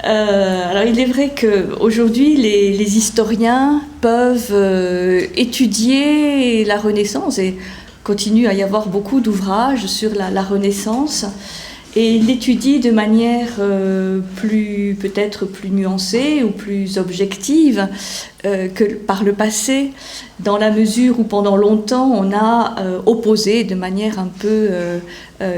Alors il est vrai qu'aujourd'hui les historiens peuvent étudier la Renaissance et continue à y avoir beaucoup d'ouvrages sur la Renaissance et ils l'étudient de manière peut-être plus nuancée ou plus objective que par le passé, dans la mesure où pendant longtemps on a opposé de manière un peu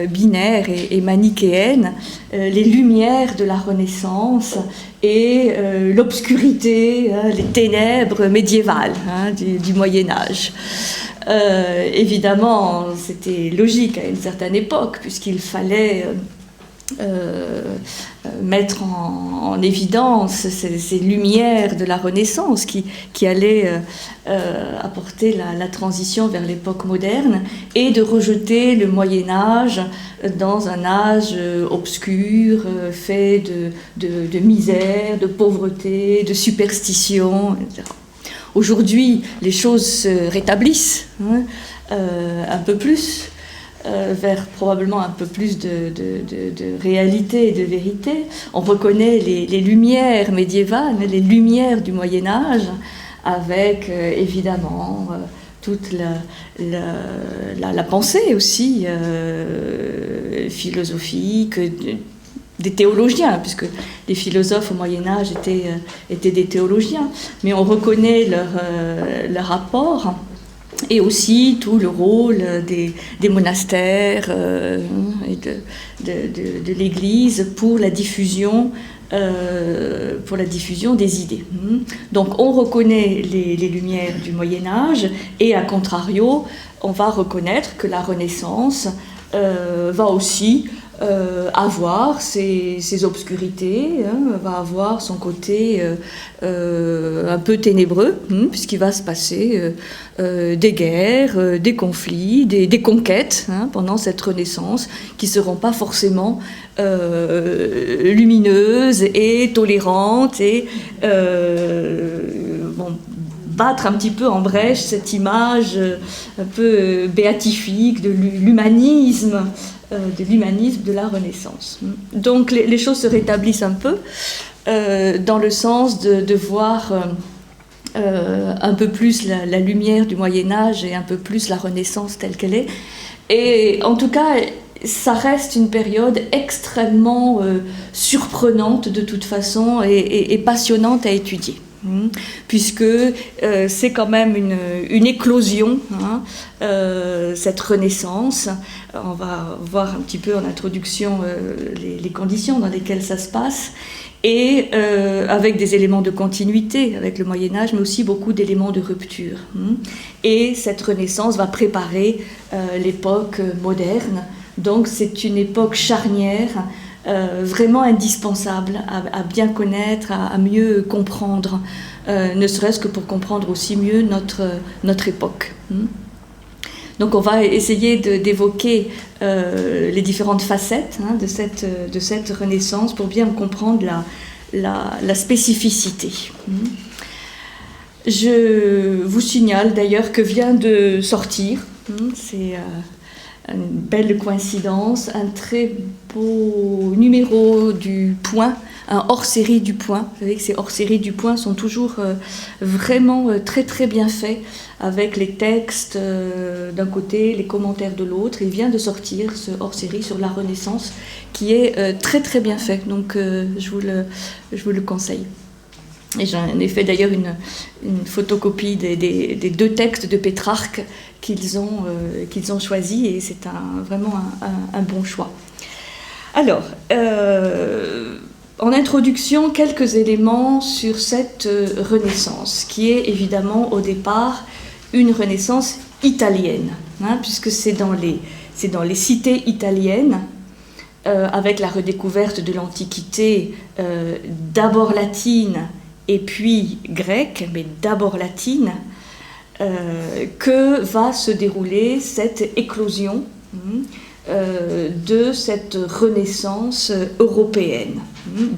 binaire et manichéenne les lumières de la Renaissance et l'obscurité, les ténèbres médiévales du Moyen-Âge. Évidemment, c'était logique à une certaine époque, puisqu'il fallait mettre en évidence ces lumières de la Renaissance qui allaient apporter la transition vers l'époque moderne et de rejeter le Moyen-Âge dans un âge obscur, fait de misère, de pauvreté, de superstition, etc. Aujourd'hui, les choses se rétablissent un peu plus, vers probablement un peu plus de réalité et de vérité. On reconnaît les lumières médiévales, les lumières du Moyen-Âge, avec évidemment toute la pensée aussi philosophique, des théologiens, puisque les philosophes au Moyen-Âge étaient des théologiens, mais on reconnaît leur apport et aussi tout le rôle des monastères et de l'Église pour la diffusion des idées. Donc on reconnaît les lumières du Moyen-Âge et à contrario, on va reconnaître que la Renaissance va aussi avoir ses obscurités, va avoir son côté un peu ténébreux, puisqu'il va se passer des guerres, des conflits, des conquêtes pendant cette Renaissance qui ne seront pas forcément lumineuses et tolérantes et battre un petit peu en brèche cette image un peu béatifique de l'humanisme de la Renaissance. Donc les choses se rétablissent un peu dans le sens de voir un peu plus la lumière du Moyen-Âge et un peu plus la Renaissance telle qu'elle est. Et en tout cas, ça reste une période extrêmement surprenante de toute façon et passionnante à étudier. Puisque c'est quand même une éclosion, cette Renaissance. On va voir un petit peu en introduction les conditions dans lesquelles ça se passe, et avec des éléments de continuité avec le Moyen-Âge, mais aussi beaucoup d'éléments de rupture. Et cette Renaissance va préparer l'époque moderne. Donc c'est une époque charnière, vraiment indispensable à bien connaître, à mieux comprendre, ne serait-ce que pour comprendre aussi mieux notre époque. Donc on va essayer d'évoquer les différentes facettes de cette Renaissance pour bien comprendre la spécificité. Je vous signale d'ailleurs que vient de sortir, c'est une belle coïncidence, un très beau numéro du Point, un hors-série du Point. Vous savez que ces hors-séries du Point sont toujours vraiment très très bien faits, avec les textes d'un côté, les commentaires de l'autre. Il vient de sortir ce hors-série sur la Renaissance qui est très très bien fait, donc je vous le conseille. Et j'en ai fait d'ailleurs une photocopie des deux textes de Pétrarque qu'ils ont choisis, et c'est vraiment un bon choix. Alors, en introduction, quelques éléments sur cette Renaissance, qui est évidemment au départ une Renaissance italienne, puisque c'est dans les cités italiennes, avec la redécouverte de l'Antiquité, d'abord latine, et puis grecque, mais d'abord latine, que va se dérouler cette éclosion de cette Renaissance européenne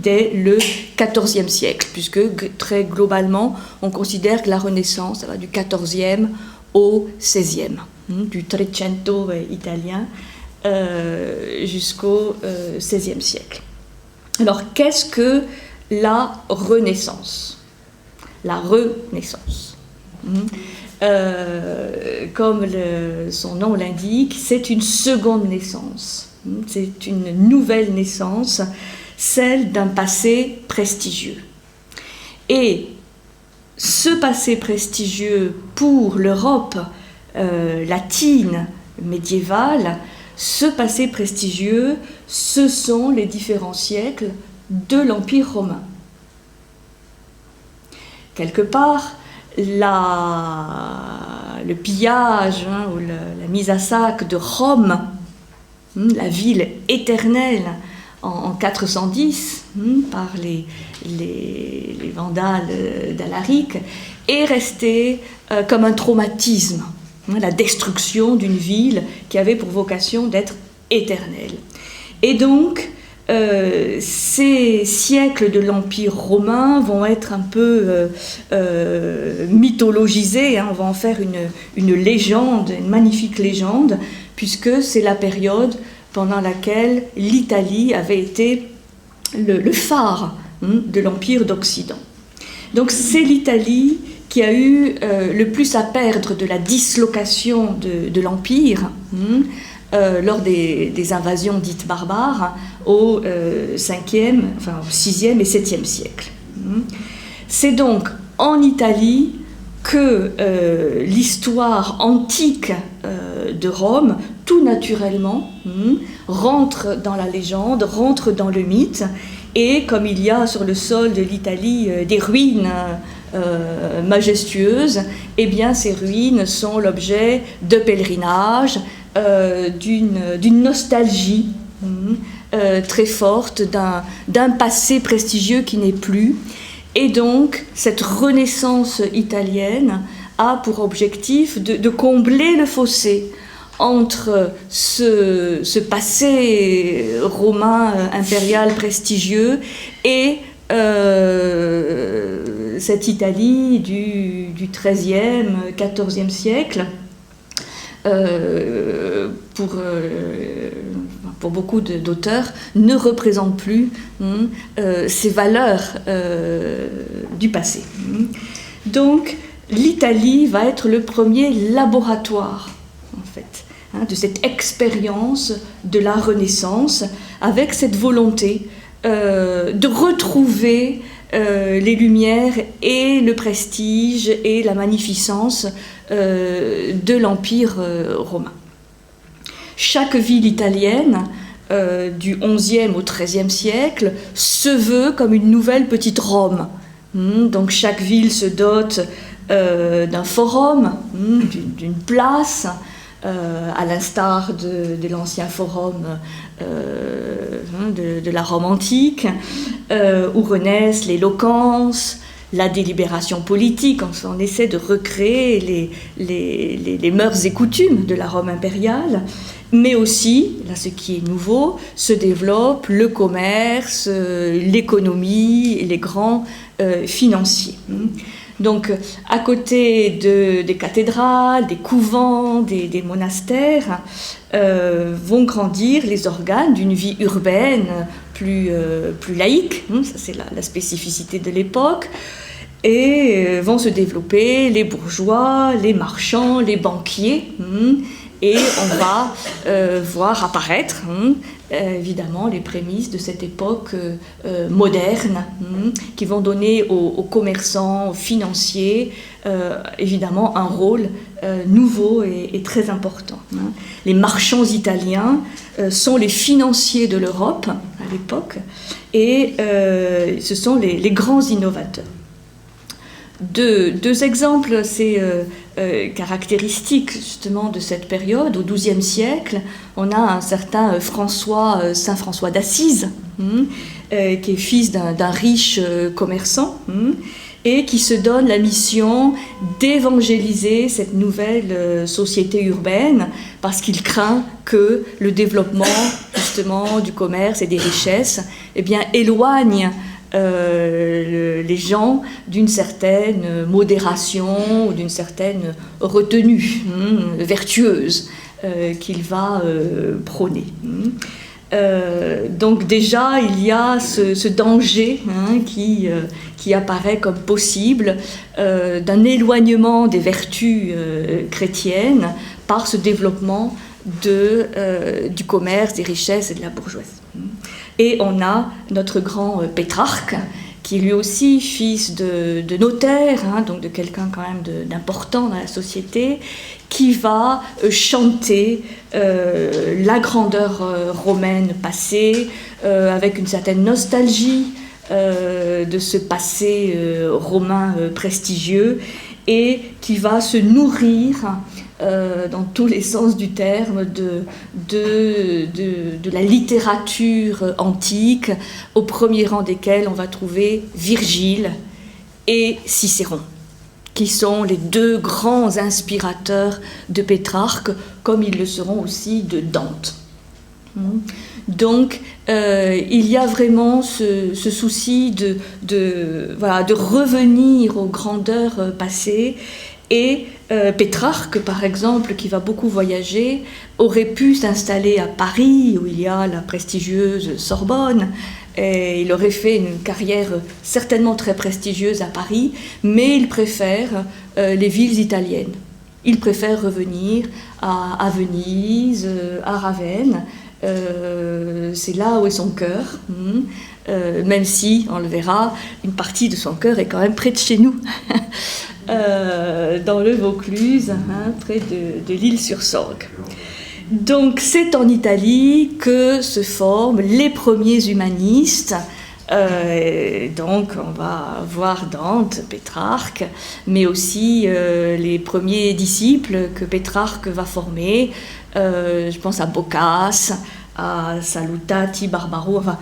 dès le XIVe siècle, puisque très globalement, on considère que la Renaissance, ça va du XIVe au XVIe, du Trecento italien jusqu'au XVIe siècle. Alors, qu'est-ce que la Renaissance. La Renaissance. Comme son nom l'indique, c'est une seconde naissance. C'est une nouvelle naissance, celle d'un passé prestigieux. Et ce passé prestigieux pour l'Europe latine médiévale, ce passé prestigieux, ce sont les différents siècles de l'Empire romain. Quelque part, le pillage ou la mise à sac de Rome, la ville éternelle, en 410 par les Vandales d'Alaric, est resté comme un traumatisme, la destruction d'une ville qui avait pour vocation d'être éternelle. Et donc, ces siècles de l'Empire romain vont être un peu mythologisés, on va en faire une légende, une magnifique légende, puisque c'est la période pendant laquelle l'Italie avait été le phare de l'Empire d'Occident. Donc c'est l'Italie qui a eu le plus à perdre de la dislocation de l'Empire lors des invasions dites barbares au 5e, enfin au 6e et 7e siècle. C'est donc en Italie que l'histoire antique de Rome, tout naturellement, rentre dans la légende, rentre dans le mythe, et comme il y a sur le sol de l'Italie des ruines majestueuses, eh bien ces ruines sont l'objet de pèlerinages, d'une nostalgie très forte, d'un passé prestigieux qui n'est plus. Et donc, cette renaissance italienne a pour objectif de combler le fossé entre ce passé romain impérial prestigieux et cette Italie du XIIIe, XIVe siècle. Pour beaucoup d'auteurs, ne représente plus ces valeurs du passé. Donc, l'Italie va être le premier laboratoire, en fait, de cette expérience de la Renaissance, avec cette volonté de retrouver les lumières et le prestige et la magnificence de l'Empire romain. Chaque ville italienne, du XIe au XIIIe siècle, se veut comme une nouvelle petite Rome. Donc chaque ville se dote d'un forum, d'une place, à l'instar de l'ancien forum de la Rome antique, où renaissent l'éloquence, la délibération politique. On essaie de recréer les mœurs et coutumes de la Rome impériale, mais aussi, là ce qui est nouveau, se développe le commerce, l'économie et les grands financiers. Donc, à côté des cathédrales, des couvents, des monastères, vont grandir les organes d'une vie urbaine plus laïque, ça c'est la spécificité de l'époque, et vont se développer les bourgeois, les marchands, les banquiers, et on va voir apparaître évidemment les prémices de cette époque moderne qui vont donner aux commerçants, aux financiers évidemment un rôle nouveau et très important. Les marchands italiens sont les financiers de l'Europe à l'époque et ce sont les grands innovateurs. Deux exemples assez caractéristiques justement de cette période. Au XIIe siècle, on a un certain Saint François d'Assise, qui est fils d'un riche commerçant, et qui se donne la mission d'évangéliser cette nouvelle société urbaine, parce qu'il craint que le développement justement du commerce et des richesses éloigne les gens d'une certaine modération ou d'une certaine retenue vertueuse qu'il va prôner. Donc déjà, il y a ce danger qui apparaît comme possible d'un éloignement des vertus chrétiennes par ce développement du commerce, des richesses et de la bourgeoisie. Et on a notre grand Pétrarque, qui est lui aussi fils de notaire, donc de quelqu'un quand même d'important dans la société, qui va chanter la grandeur romaine passée, avec une certaine nostalgie de ce passé romain prestigieux, et qui va se nourrir dans tous les sens du terme de la littérature antique, au premier rang desquels on va trouver Virgile et Cicéron, qui sont les deux grands inspirateurs de Pétrarque, comme ils le seront aussi de Dante. Donc, il y a vraiment ce souci de revenir aux grandeurs passées. Et Pétrarque, par exemple, qui va beaucoup voyager, aurait pu s'installer à Paris, où il y a la prestigieuse Sorbonne, et il aurait fait une carrière certainement très prestigieuse à Paris, mais il préfère les villes italiennes. Il préfère revenir à Venise, à Ravenne. C'est là où est son cœur, même si, on le verra, une partie de son cœur est quand même près de chez nous, dans le Vaucluse, près de l'Isle-sur-Sorgue. Donc c'est en Italie que se forment les premiers humanistes. Donc on va voir Dante, Pétrarque, mais aussi les premiers disciples que Pétrarque va former. Je pense à Boccace, à Salutati, Barbaro. Enfin,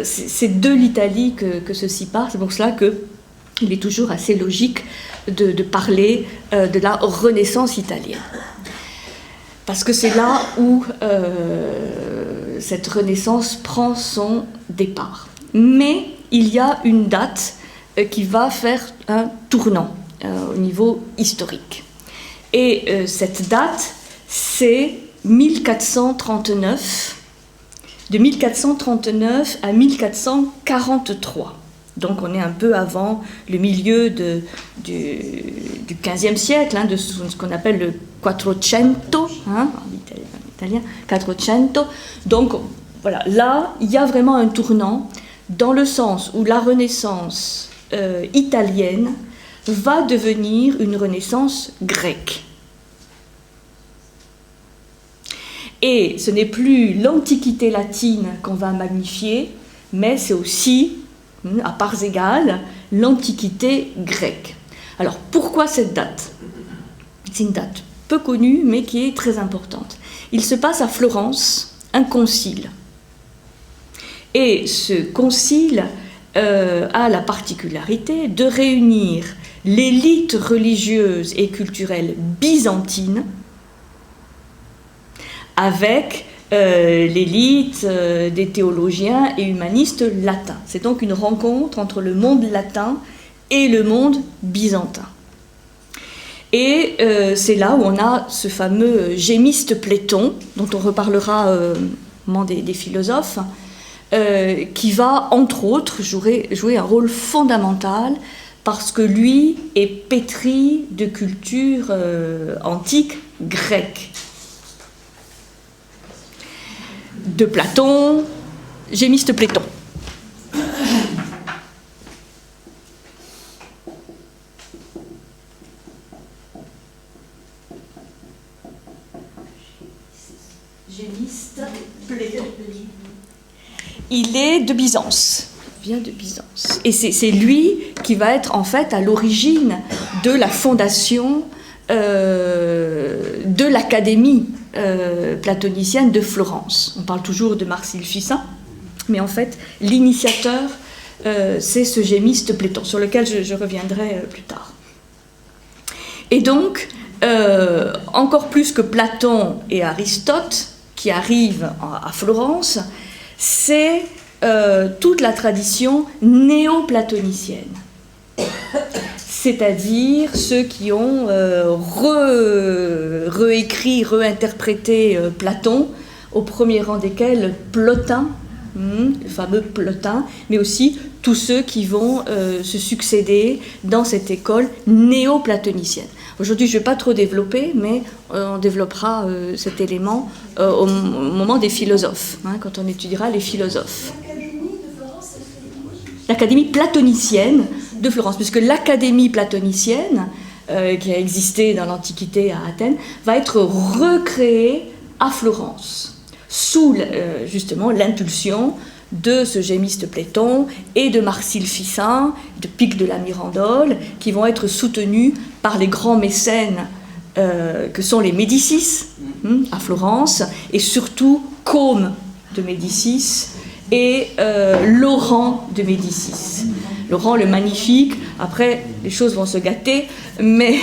c'est de l'Italie que ceci part. C'est pour cela qu'il est toujours assez logique de parler de la Renaissance italienne. Parce que c'est là où cette Renaissance prend son départ. Mais il y a une date qui va faire un tournant au niveau historique. Et cette date, c'est 1439, de 1439 à 1443. Donc on est un peu avant le milieu du XVe siècle, de ce qu'on appelle le Quattrocento, en italien, Quattrocento. Donc voilà, là, il y a vraiment un tournant dans le sens où la Renaissance italienne va devenir une Renaissance grecque. Et ce n'est plus l'Antiquité latine qu'on va magnifier, mais c'est aussi, à parts égales, l'Antiquité grecque. Alors, pourquoi cette date ? C'est une date peu connue, mais qui est très importante. Il se passe à Florence un concile. Et ce concile a la particularité de réunir l'élite religieuse et culturelle byzantine avec l'élite des théologiens et humanistes latins. C'est donc une rencontre entre le monde latin et le monde byzantin. Et c'est là où on a ce fameux gémiste Platon, dont on reparlera au moment des philosophes, qui va, entre autres, jouer un rôle fondamental parce que lui est pétri de culture antique grecque. De Platon, gémiste Platon. Gémiste Platon. Il est de Byzance. Il vient de Byzance. Et c'est lui qui va être en fait à l'origine de la fondation de l'Académie platonicienne de Florence. On parle toujours de Marcille Ficin, mais en fait, l'initiateur, c'est ce gémiste Platon, sur lequel je reviendrai plus tard. Et donc, encore plus que Platon et Aristote, qui arrivent à Florence, c'est toute la tradition néo-platonicienne. C'est-à-dire ceux qui ont réécrit, réinterprété Platon au premier rang desquels Plotin, le fameux Plotin, mais aussi tous ceux qui vont se succéder dans cette école néo-platonicienne. Aujourd'hui, je ne vais pas trop développer, mais on développera cet élément au moment des philosophes, quand on étudiera les philosophes. L'Académie platonicienne de Florence, puisque l'Académie platonicienne, qui a existé dans l'Antiquité à Athènes, va être recréée à Florence, sous justement l'impulsion de ce gémiste Platon et de Marsile Ficin, de Pic de la Mirandole, qui vont être soutenus par les grands mécènes que sont les Médicis à Florence, et surtout Côme de Médicis et Laurent de Médicis. Laurent le Magnifique, après les choses vont se gâter, mais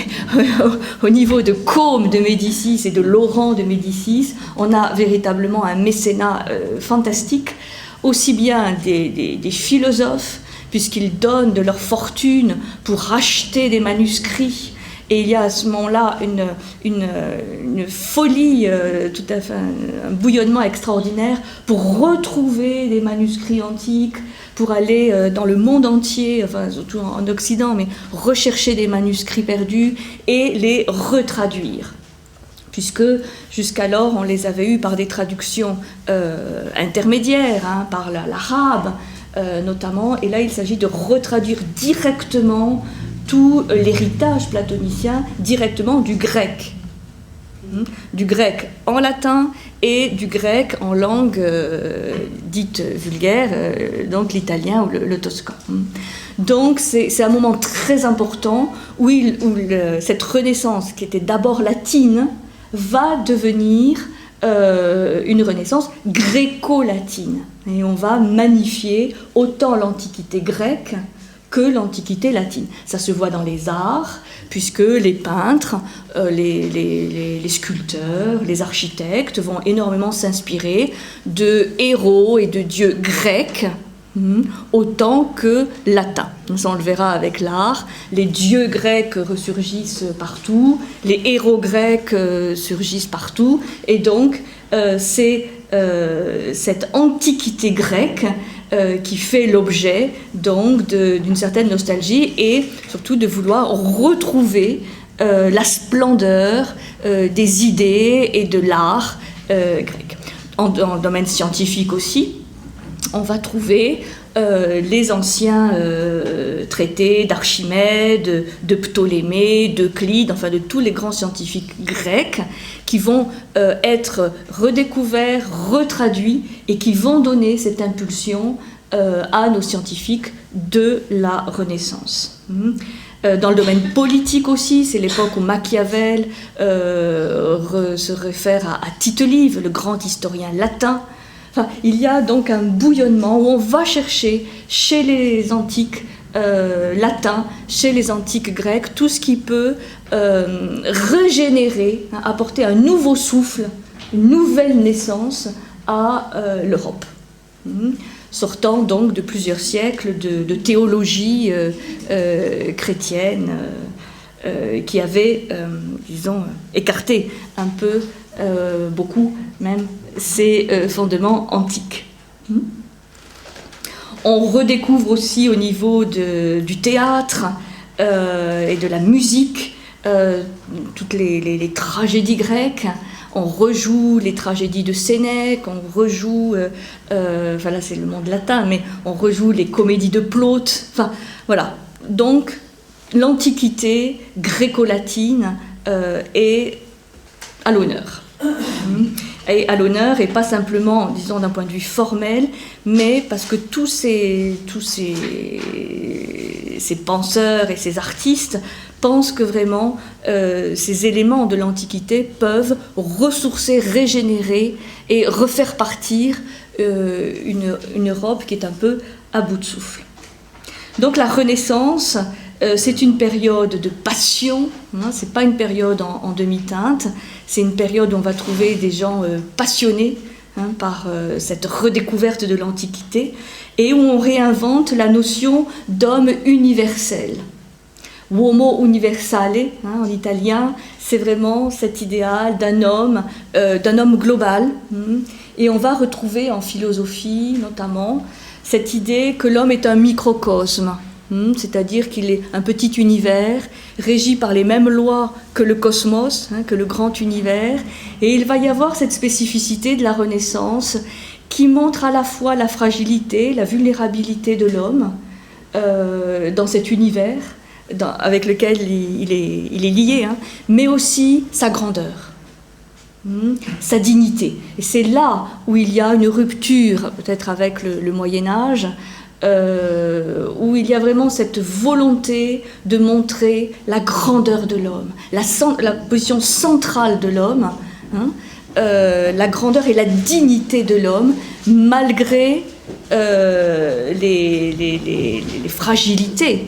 au niveau de Côme de Médicis et de Laurent de Médicis, on a véritablement un mécénat fantastique, aussi bien des philosophes, puisqu'ils donnent de leur fortune pour racheter des manuscrits. Et il y a à ce moment-là une folie, tout à fait, un bouillonnement extraordinaire pour retrouver des manuscrits antiques, pour aller dans le monde entier, enfin surtout en Occident, mais rechercher des manuscrits perdus et les retraduire. Puisque jusqu'alors on les avait eus par des traductions intermédiaires, par l'arabe notamment, et là il s'agit de retraduire directement tout l'héritage platonicien directement du grec en latin et du grec en langue dite vulgaire, donc l'italien ou le toscan. Donc c'est un moment très important où cette renaissance qui était d'abord latine va devenir une renaissance gréco-latine. Et on va magnifier autant l'Antiquité grecque que l'Antiquité latine. Ça se voit dans les arts, puisque les peintres, les sculpteurs, les architectes vont énormément s'inspirer de héros et de dieux grecs, autant que latins. Ça, on le verra avec l'art. Les dieux grecs ressurgissent partout, les héros grecs surgissent partout, et donc c'est cette antiquité grecque qui fait l'objet donc d'une certaine nostalgie et surtout de vouloir retrouver la splendeur des idées et de l'art grec. Dans le domaine scientifique aussi, on va trouver les anciens traités d'Archimède, de Ptolémée, d'Euclide, enfin de tous les grands scientifiques grecs qui vont être redécouverts, retraduits et qui vont donner cette impulsion à nos scientifiques de la Renaissance. Dans le domaine politique aussi, c'est l'époque où Machiavel se réfère à Tite-Live, le grand historien latin. Enfin, il y a donc un bouillonnement où on va chercher chez les antiques latins, chez les antiques grecs, tout ce qui peut régénérer, apporter un nouveau souffle, une nouvelle naissance à l'Europe. Sortant donc de plusieurs siècles de théologie chrétienne qui avait, disons, écarté un peu, beaucoup même, ces fondements antiques. On redécouvre aussi au niveau du théâtre et de la musique toutes les tragédies grecques. On rejoue les tragédies de Sénèque, on rejoue, enfin là c'est le monde latin, mais on rejoue les comédies de Plaute. Enfin voilà, donc l'Antiquité gréco-latine est à l'honneur. Et à l'honneur, et pas simplement, disons, d'un point de vue formel, mais parce que tous ces penseurs et ces artistes pensent que vraiment ces éléments de l'Antiquité peuvent ressourcer, régénérer et refaire partir une Europe qui est un peu à bout de souffle. Donc la Renaissance, c'est une période de passion, c'est pas une période en demi-teinte, c'est une période où on va trouver des gens passionnés par cette redécouverte de l'Antiquité et où on réinvente la notion d'homme universel. uomo universale, hein, en italien, c'est vraiment cet idéal d'un homme global. Et on va retrouver en philosophie notamment cette idée que l'homme est un microcosme, c'est-à-dire qu'il est un petit univers régi par les mêmes lois que le cosmos, que le grand univers. Et il va y avoir cette spécificité de la Renaissance qui montre à la fois la fragilité, la vulnérabilité de l'homme dans cet univers avec lequel il est lié, mais aussi sa grandeur, sa dignité. Et c'est là où il y a une rupture, peut-être avec le Moyen-Âge, où il y a vraiment cette volonté de montrer la grandeur de l'homme, la position centrale de l'homme, la grandeur et la dignité de l'homme, malgré les fragilités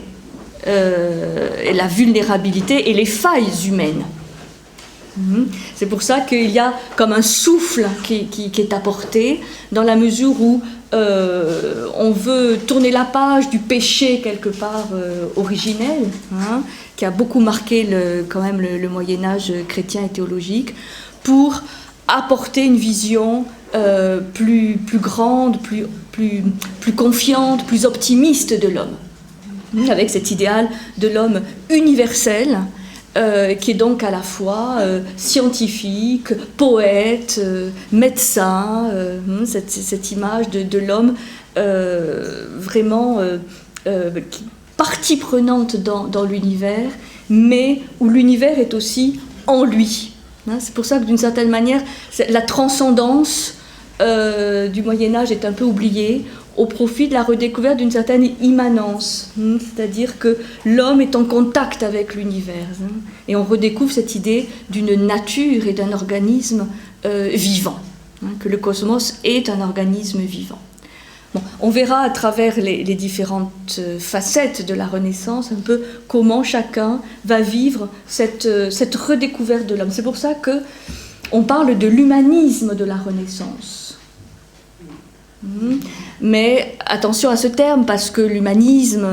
et la vulnérabilité et les failles humaines. C'est pour ça qu'il y a comme un souffle qui est apporté, dans la mesure où on veut tourner la page du péché quelque part originel, qui a beaucoup marqué quand même le Moyen-Âge chrétien et théologique, pour apporter une vision plus grande, plus confiante, plus optimiste de l'homme, avec cet idéal de l'homme universel, qui est donc à la fois scientifique, poète, médecin, cette image de l'homme vraiment partie prenante dans l'univers, mais où l'univers est aussi en lui. C'est pour ça que d'une certaine manière, la transcendance du Moyen-Âge est un peu oubliée au profit de la redécouverte d'une certaine immanence, c'est-à-dire que l'homme est en contact avec l'univers, et on redécouvre cette idée d'une nature et d'un organisme vivant, que le cosmos est un organisme vivant. Bon, on verra à travers les différentes facettes de la Renaissance un peu comment chacun va vivre cette redécouverte de l'homme. C'est pour ça qu'on parle de l'humanisme de la Renaissance. Mais attention à ce terme, parce que l'humanisme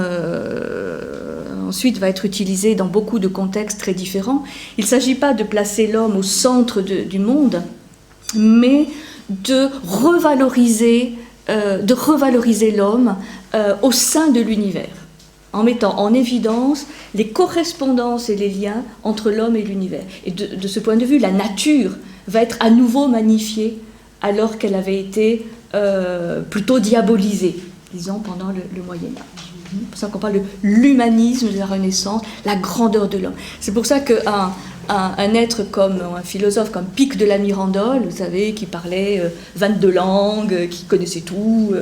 ensuite va être utilisé dans beaucoup de contextes très différents. Il ne s'agit pas de placer l'homme au centre du monde, mais de revaloriser l'homme au sein de l'univers, en mettant en évidence les correspondances et les liens entre l'homme et l'univers. Et de ce point de vue, la nature va être à nouveau magnifiée alors qu'elle avait été plutôt diabolisée, disons, pendant le Moyen-Âge. C'est pour ça qu'on parle de l'humanisme de la Renaissance, la grandeur de l'homme. C'est pour ça qu'un être comme un philosophe comme Pic de la Mirandole, vous savez, qui parlait 22 langues, qui connaissait tout,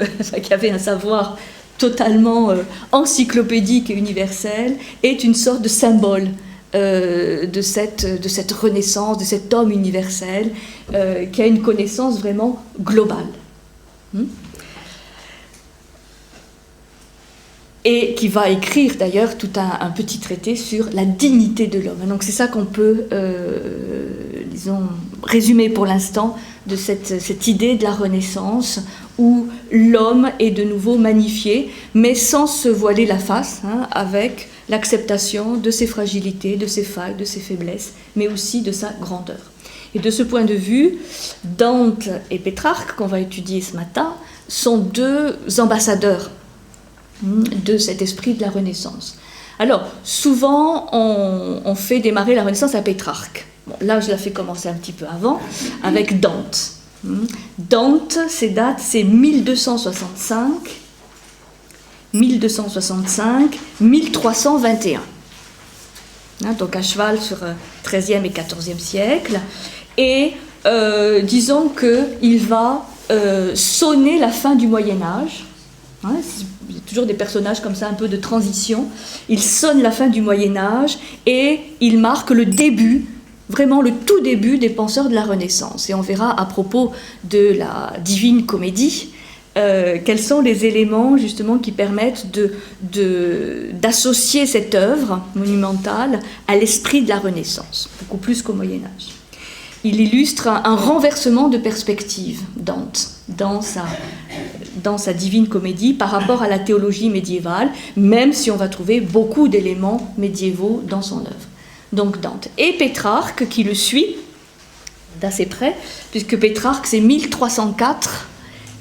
qui avait un savoir totalement encyclopédique et universel, est une sorte de symbole de cette renaissance, de cet homme universel qui a une connaissance vraiment globale. Et qui va écrire d'ailleurs tout un petit traité sur la dignité de l'homme. Donc c'est ça qu'on peut, disons, résumer pour l'instant de cette idée de la Renaissance, où l'homme est de nouveau magnifié, mais sans se voiler la face, avec l'acceptation de ses fragilités, de ses failles, de ses faiblesses, mais aussi de sa grandeur. Et de ce point de vue, Dante et Pétrarque, qu'on va étudier ce matin, sont deux ambassadeurs de cet esprit de la Renaissance. Alors, souvent, on fait démarrer la Renaissance à Pétrarque. Bon, là, je la fais commencer un petit peu avant, avec Dante. Dante, ses dates, c'est 1265, 1321. Donc à cheval sur 13e et 14e siècle. Et disons qu'il va sonner la fin du Moyen-Âge. Il y a toujours des personnages comme ça, un peu de transition. Il sonne la fin du Moyen-Âge et il marque le début, vraiment le tout début des penseurs de la Renaissance. Et on verra à propos de la Divine Comédie quels sont les éléments justement qui permettent d'associer cette œuvre monumentale à l'esprit de la Renaissance, beaucoup plus qu'au Moyen-Âge. Il illustre un renversement de perspective, Dante, dans dans sa Divine Comédie par rapport à la théologie médiévale, même si on va trouver beaucoup d'éléments médiévaux dans son œuvre. Donc Dante. Et Pétrarque qui le suit d'assez près, puisque Pétrarque c'est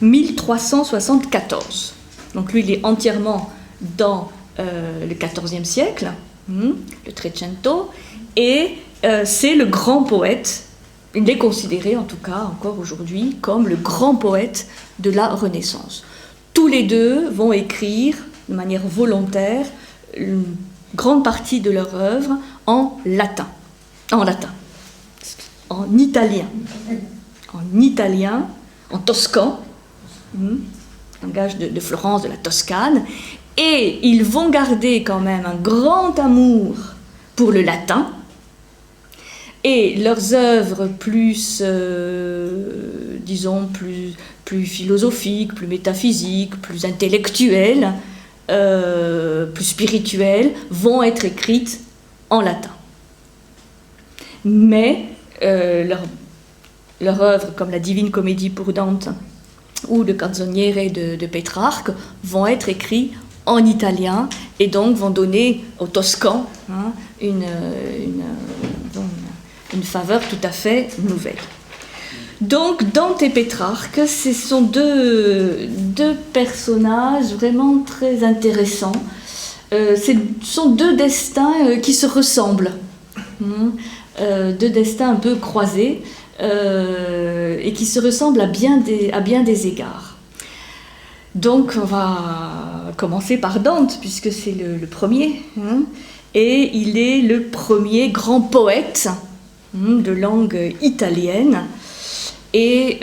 1300-1374. Donc lui il est entièrement dans le XIVe siècle, le Trecento, et c'est le grand poète. Il est considéré, en tout cas, encore aujourd'hui, comme le grand poète de la Renaissance. Tous les deux vont écrire, de manière volontaire, une grande partie de leur œuvre en italien, en toscan, langage de Florence, de la Toscane, et ils vont garder quand même un grand amour pour le latin. Et leurs œuvres plus, disons, plus philosophiques, plus métaphysiques, plus intellectuelles, plus spirituelles, vont être écrites en latin. Mais leur œuvre, comme la Divine Comédie pour Dante ou le Canzoniere de Pétrarque, vont être écrits en italien et donc vont donner au toscan une faveur tout à fait nouvelle. Donc Dante et Pétrarque, ce sont deux personnages vraiment très intéressants. Ce sont deux destins qui se ressemblent, deux destins un peu croisés et qui se ressemblent à bien des égards. Donc on va commencer par Dante, puisque c'est le premier, et il est le premier grand poète de langue italienne, et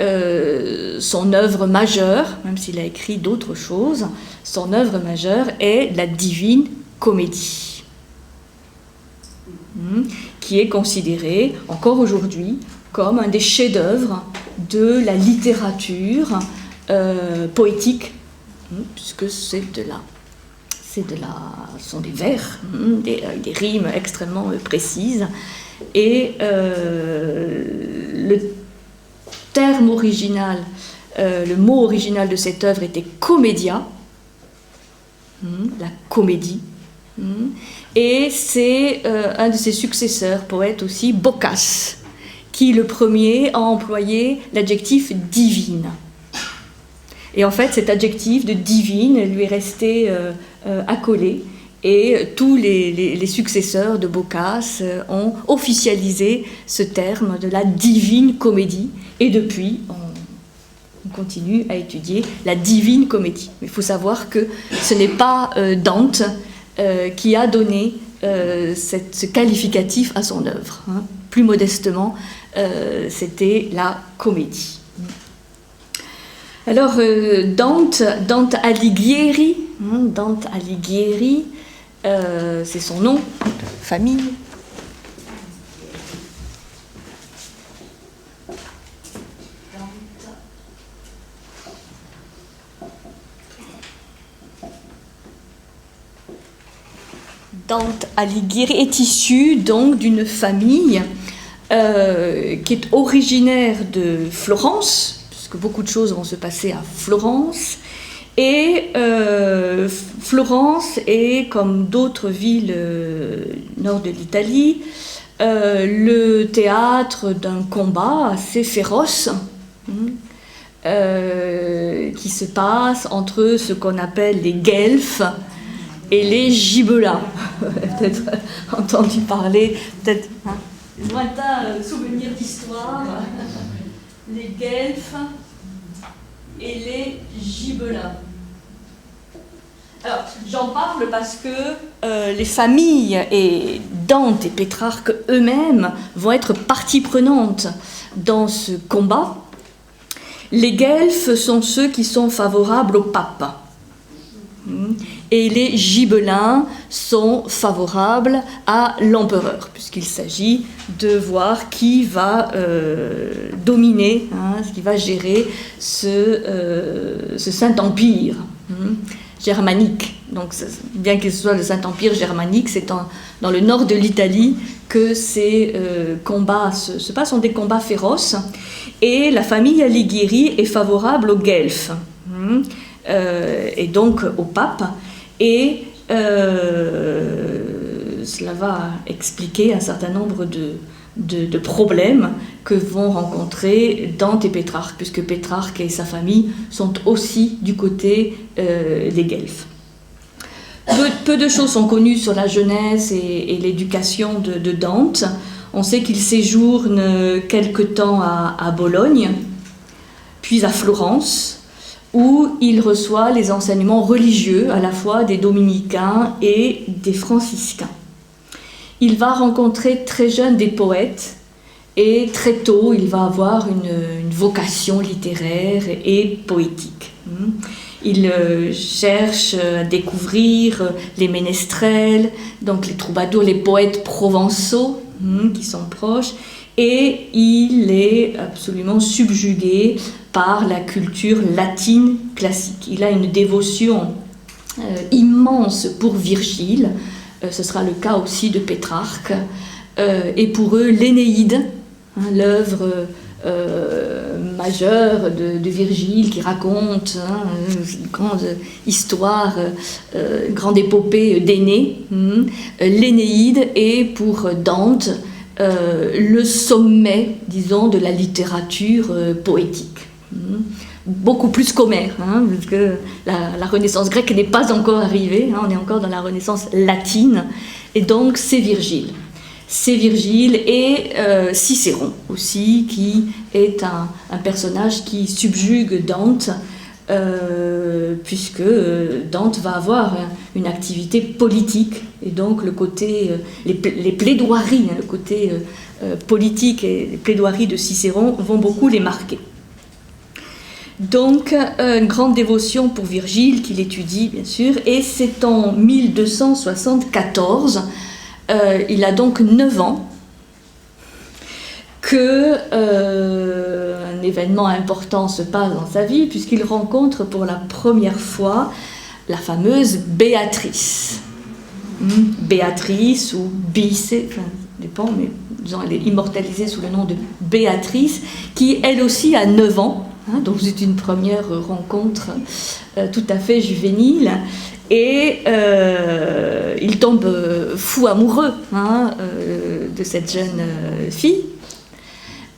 son œuvre majeure, même s'il a écrit d'autres choses, son œuvre majeure est la Divine Comédie, qui est considérée encore aujourd'hui comme un des chefs-d'œuvre de la littérature poétique, puisque ce sont des vers, des rimes extrêmement précises. Et le terme original, le mot original de cette œuvre était commedia, la comédie, et c'est un de ses successeurs, poète aussi, Boccace, qui le premier a employé l'adjectif divine. Et en fait, cet adjectif de divine lui est resté accolé. Et tous les successeurs de Boccace ont officialisé ce terme de la Divine Comédie. Et depuis, on continue à étudier la Divine Comédie. Mais il faut savoir que ce n'est pas Dante qui a donné ce qualificatif à son œuvre. Plus modestement, c'était la comédie. Alors, Dante Alighieri, c'est son nom de famille. Dante Alighieri est issu donc d'une famille qui est originaire de Florence, puisque beaucoup de choses vont se passer à Florence. Et Florence est, comme d'autres villes nord de l'Italie, le théâtre d'un combat assez féroce qui se passe entre ce qu'on appelle les guelfes et les gibelins. Peut-être entendu parler, peut-être lointain souvenir d'histoire, les guelfes et les gibelins. Alors, j'en parle parce que les familles et Dante et Pétrarque eux-mêmes vont être partie prenante dans ce combat. Les guelfes sont ceux qui sont favorables au pape. Et les gibelins sont favorables à l'empereur, puisqu'il s'agit de voir qui va dominer, qui va gérer ce Saint-Empire germanique. Donc, bien qu'il soit le Saint-Empire germanique, c'est dans le nord de l'Italie que ces combats se passent, sont des combats féroces. Et la famille Alighieri est favorable aux guelfes. et donc au pape, et cela va expliquer un certain nombre de problèmes que vont rencontrer Dante et Pétrarque, puisque Pétrarque et sa famille sont aussi du côté des Guelfes. Peu de choses sont connues sur la jeunesse et l'éducation de Dante. On sait qu'il séjourne quelque temps à Bologne, puis à Florence, où il reçoit les enseignements religieux à la fois des dominicains et des franciscains. Il va rencontrer très jeune des poètes et très tôt il va avoir une vocation littéraire et poétique. Il cherche à découvrir les ménestrels, donc les troubadours, les poètes provençaux qui sont proches, et il est absolument subjugué par la culture latine classique. Il a une dévotion immense pour Virgile, ce sera le cas aussi de Pétrarque, et pour eux l'Énéide, l'œuvre majeure de Virgile qui raconte une grande histoire, grande épopée d'Énée. L'Énéide est pour Dante le sommet, disons, de la littérature poétique. Beaucoup plus qu'Homère, parce que la Renaissance grecque n'est pas encore arrivée, on est encore dans la Renaissance latine, et donc c'est Virgile. C'est Virgile et Cicéron aussi, qui est un personnage qui subjugue Dante, puisque Dante va avoir une activité politique, et donc le côté, les plaidoiries, le côté politique et les plaidoiries de Cicéron vont beaucoup les marquer. Donc, une grande dévotion pour Virgile, qu'il étudie bien sûr, et c'est en 1274, il a donc 9 ans, que un événement important se passe dans sa vie, puisqu'il rencontre pour la première fois la fameuse Béatrice. Béatrice ou Bice, enfin, dépend, mais disons, elle est immortalisée sous le nom de Béatrice, qui elle aussi a 9 ans. Donc c'est une première rencontre tout à fait juvénile, et il tombe fou amoureux de cette jeune fille,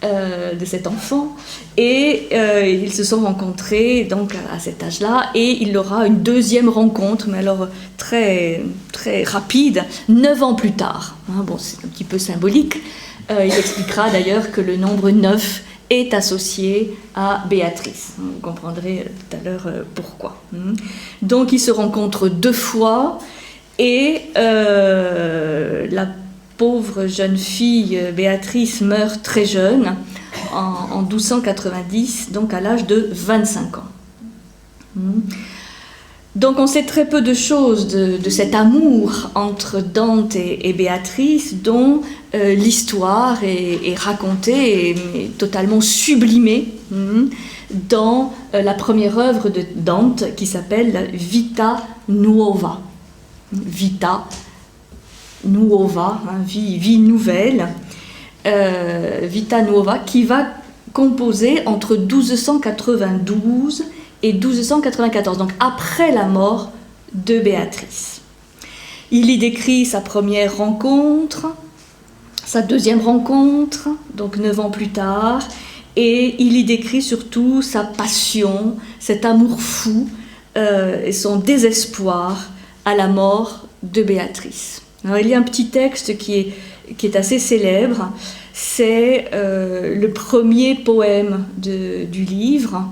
de cet enfant, et ils se sont rencontrés donc à cet âge-là, et il aura une deuxième rencontre, mais alors très, très rapide, 9 ans plus tard. Bon, c'est un petit peu symbolique. Il expliquera d'ailleurs que le nombre 9 est associé à Béatrice. Vous comprendrez tout à l'heure pourquoi. Donc ils se rencontrent 2 fois, et la pauvre jeune fille Béatrice meurt très jeune, en 1290, donc à l'âge de 25 ans. Donc on sait très peu de choses de cet amour entre Dante et Béatrice, dont l'histoire est racontée et totalement sublimée dans la première œuvre de Dante qui s'appelle Vita Nuova. Vita Nuova, vie nouvelle. Vita Nuova, qui va composer entre 1292 et 1294, donc après la mort de Béatrice. Il y décrit sa première rencontre, sa deuxième rencontre, donc 9 ans plus tard, et il y décrit surtout sa passion, cet amour fou et son désespoir à la mort de Béatrice. Alors, il y a un petit texte qui est assez célèbre, c'est le premier poème du livre,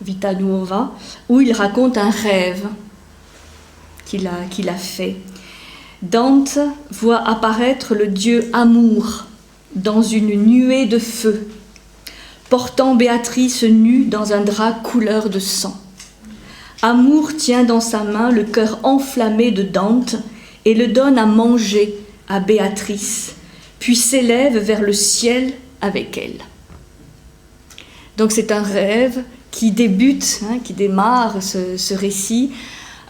Vita Nuova, où il raconte un rêve qu'il a fait. Dante voit apparaître le dieu Amour dans une nuée de feu, portant Béatrice nue dans un drap couleur de sang. Amour tient dans sa main le cœur enflammé de Dante et le donne à manger à Béatrice, puis s'élève vers le ciel avec elle. Donc c'est un rêve qui débute, qui démarre ce récit,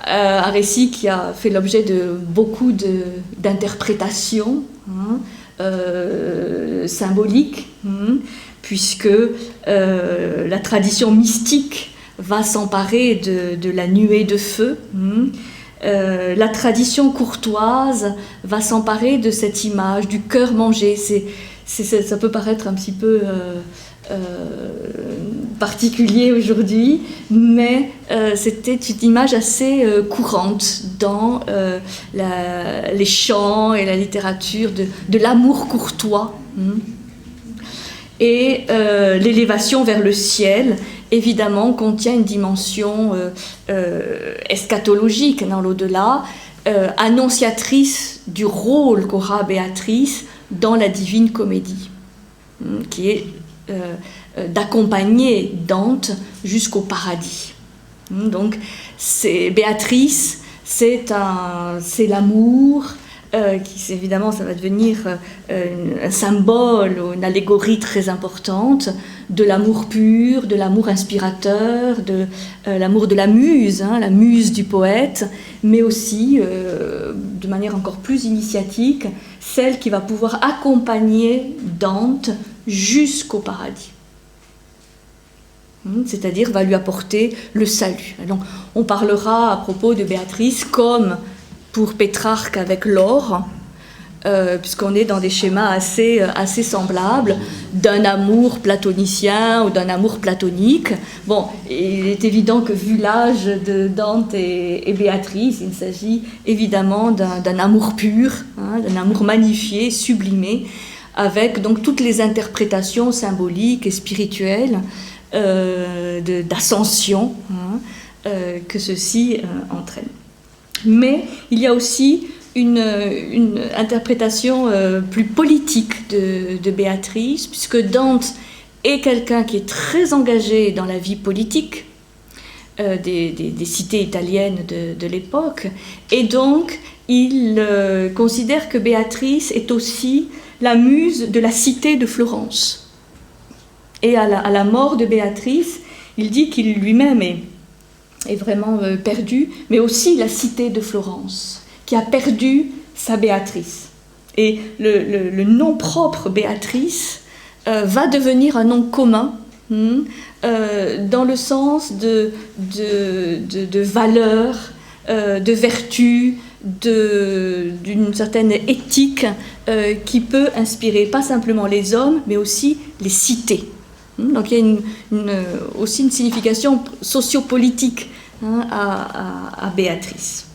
un récit qui a fait l'objet de beaucoup d'interprétations symboliques, puisque la tradition mystique va s'emparer de la nuée de feu. La tradition courtoise va s'emparer de cette image du cœur mangé. Ça peut paraître un petit peu particulier aujourd'hui, mais c'était une image assez courante dans les chants et la littérature de l'amour courtois. Et l'élévation vers le ciel, évidemment, contient une dimension eschatologique dans l'au-delà, annonciatrice du rôle qu'aura Béatrice dans la Divine Comédie, qui est d'accompagner Dante jusqu'au paradis. Donc, Béatrice, c'est l'amour, évidemment, ça va devenir un symbole ou une allégorie très importante de l'amour pur, de l'amour inspirateur, de l'amour de la muse du poète, mais aussi, de manière encore plus initiatique, celle qui va pouvoir accompagner Dante jusqu'au paradis. C'est-à-dire va lui apporter le salut. Donc, on parlera à propos de Béatrice comme pour Pétrarque avec l'or, puisqu'on est dans des schémas assez semblables, d'un amour platonicien ou d'un amour platonique. Bon, il est évident que vu l'âge de Dante et Béatrice, il s'agit évidemment d'un amour pur, d'un amour magnifié, sublimé, avec donc toutes les interprétations symboliques et spirituelles d'ascension que ceci entraîne. Mais il y a aussi une interprétation plus politique de Béatrice, puisque Dante est quelqu'un qui est très engagé dans la vie politique des cités italiennes de l'époque, et donc il considère que Béatrice est aussi la muse de la cité de Florence. Et à la mort de Béatrice, il dit qu'il lui-même est vraiment perdu, mais aussi la cité de Florence, qui a perdu sa Béatrice. Et le nom propre Béatrice va devenir un nom commun, dans le sens de valeur, de vertu, d'une certaine éthique qui peut inspirer pas simplement les hommes, mais aussi les cités. Donc il y a aussi une signification sociopolitique à Béatrice.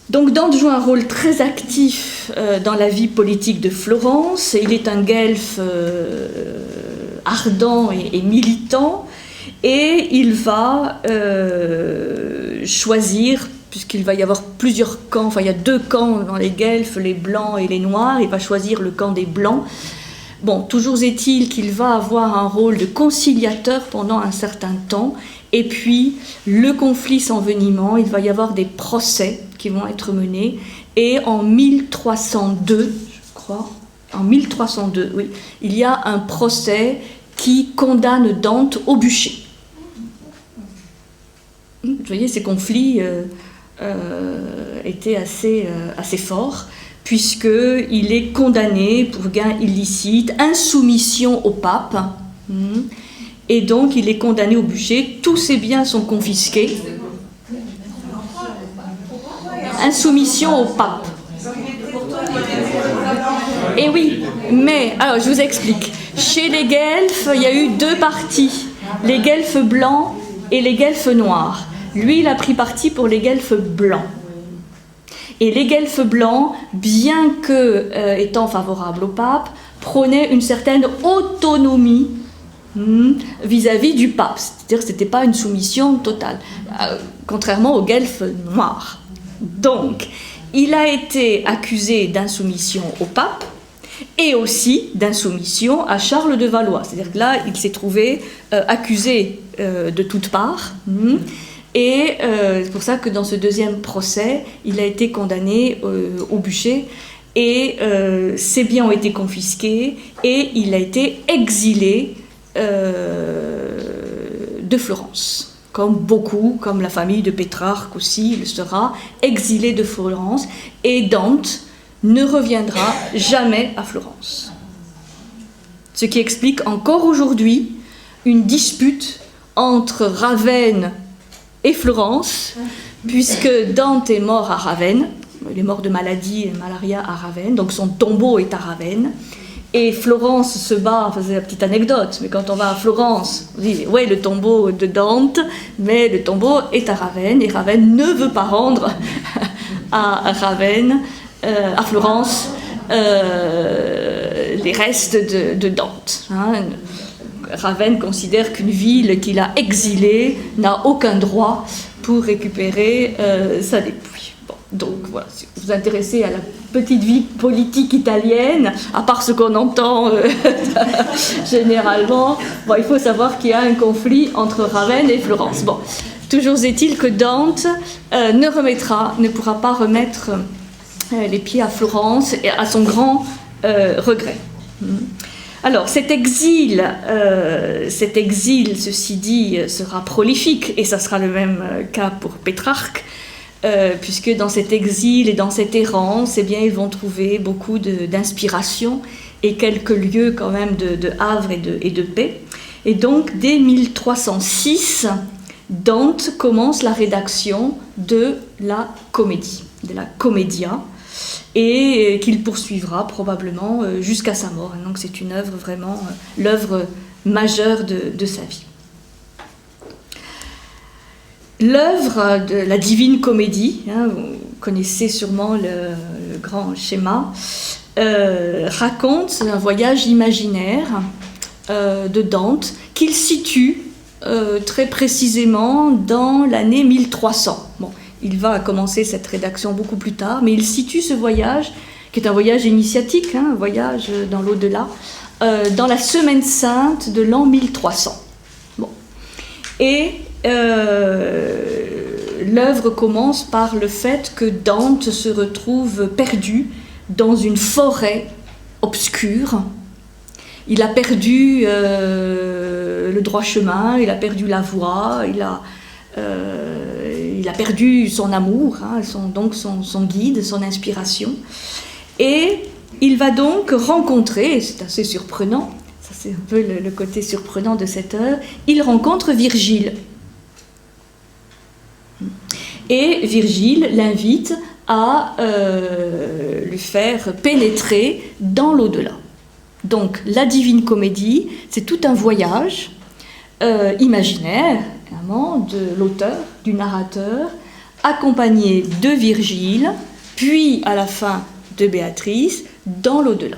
Donc Dante joue un rôle très actif dans la vie politique de Florence. Il est un guelfe ardent et militant, et il va choisir, puisqu'il va y avoir plusieurs camps, enfin il y a deux camps dans les guelfes, les blancs et les noirs, il va choisir le camp des blancs. Bon, toujours est-il qu'il va avoir un rôle de conciliateur pendant un certain temps, et puis le conflit s'envenimant, il va y avoir des procès qui vont être menés, et en 1302, je crois, oui, il y a un procès qui condamne Dante au bûcher. Vous voyez, ces conflits étaient assez forts, puisqu'il est condamné pour gain illicite, insoumission au pape, et donc il est condamné au bûcher, tous ses biens sont confisqués. Insoumission au pape. Et oui, mais, alors je vous explique. Chez les guelfes, il y a eu deux partis, les guelfes blancs et les guelfes noirs. Lui, il a pris parti pour les guelfes blancs. Et les guelfes blancs, bien que étant favorables au pape, prônaient une certaine autonomie vis-à-vis du pape. C'est-à-dire que ce n'était pas une soumission totale, contrairement aux guelfes noirs. Donc, il a été accusé d'insoumission au pape et aussi d'insoumission à Charles de Valois. C'est-à-dire que là, il s'est trouvé accusé de toutes parts. Et c'est pour ça que dans ce deuxième procès, il a été condamné au bûcher, et ses biens ont été confisqués, et il a été exilé de Florence. Comme la famille de Pétrarque aussi le sera, exilé de Florence, et Dante ne reviendra jamais à Florence. Ce qui explique encore aujourd'hui une dispute entre Ravenne et Florence, puisque Dante est mort à Ravenne, il est mort de maladie et malaria à Ravenne, donc son tombeau est à Ravenne. Et Florence se bat, enfin c'est la petite anecdote, mais quand on va à Florence, on dit oui, le tombeau de Dante, mais le tombeau est à Ravenne, et Ravenne ne veut pas rendre à Ravenne, à Florence, les restes de Dante. Ravenne considère qu'une ville qu'il a exilée n'a aucun droit pour récupérer sa dépouille. Bon, donc voilà, si vous vous intéressez à la petite vie politique italienne, à part ce qu'on entend généralement, bon, il faut savoir qu'il y a un conflit entre Ravenne et Florence. Bon, toujours est-il que Dante ne pourra pas remettre les pieds à Florence, et à son grand regret. Alors, cet exil, ceci dit, sera prolifique, et ça sera le même cas pour Pétrarque, puisque dans cet exil et dans cette errance, eh bien, ils vont trouver beaucoup d'inspiration et quelques lieux quand même de havre et de paix. Et donc, dès 1306, Dante commence la rédaction de la comédie, de la Commedia, et qu'il poursuivra probablement jusqu'à sa mort. Donc c'est une œuvre vraiment, l'œuvre majeure de sa vie. L'œuvre de la Divine Comédie, vous connaissez sûrement le grand schéma, raconte un voyage imaginaire de Dante qu'il situe très précisément dans l'année 1300. Bon, il va commencer cette rédaction beaucoup plus tard, mais il situe ce voyage, qui est un voyage initiatique, un voyage dans l'au-delà, dans la Semaine Sainte de l'an 1300. Bon. Et l'œuvre commence par le fait que Dante se retrouve perdu dans une forêt obscure. Il a perdu le droit chemin, il a perdu la voie, il a perdu son amour, donc son guide, son inspiration. Et il va donc rencontrer, et c'est assez surprenant, ça c'est un peu le côté surprenant de cette œuvre, il rencontre Virgile. Et Virgile l'invite à lui faire pénétrer dans l'au-delà. Donc la Divine Comédie, c'est tout un voyage imaginaire, évidemment, de l'auteur, du narrateur, accompagné de Virgile, puis à la fin de Béatrice, dans l'au-delà.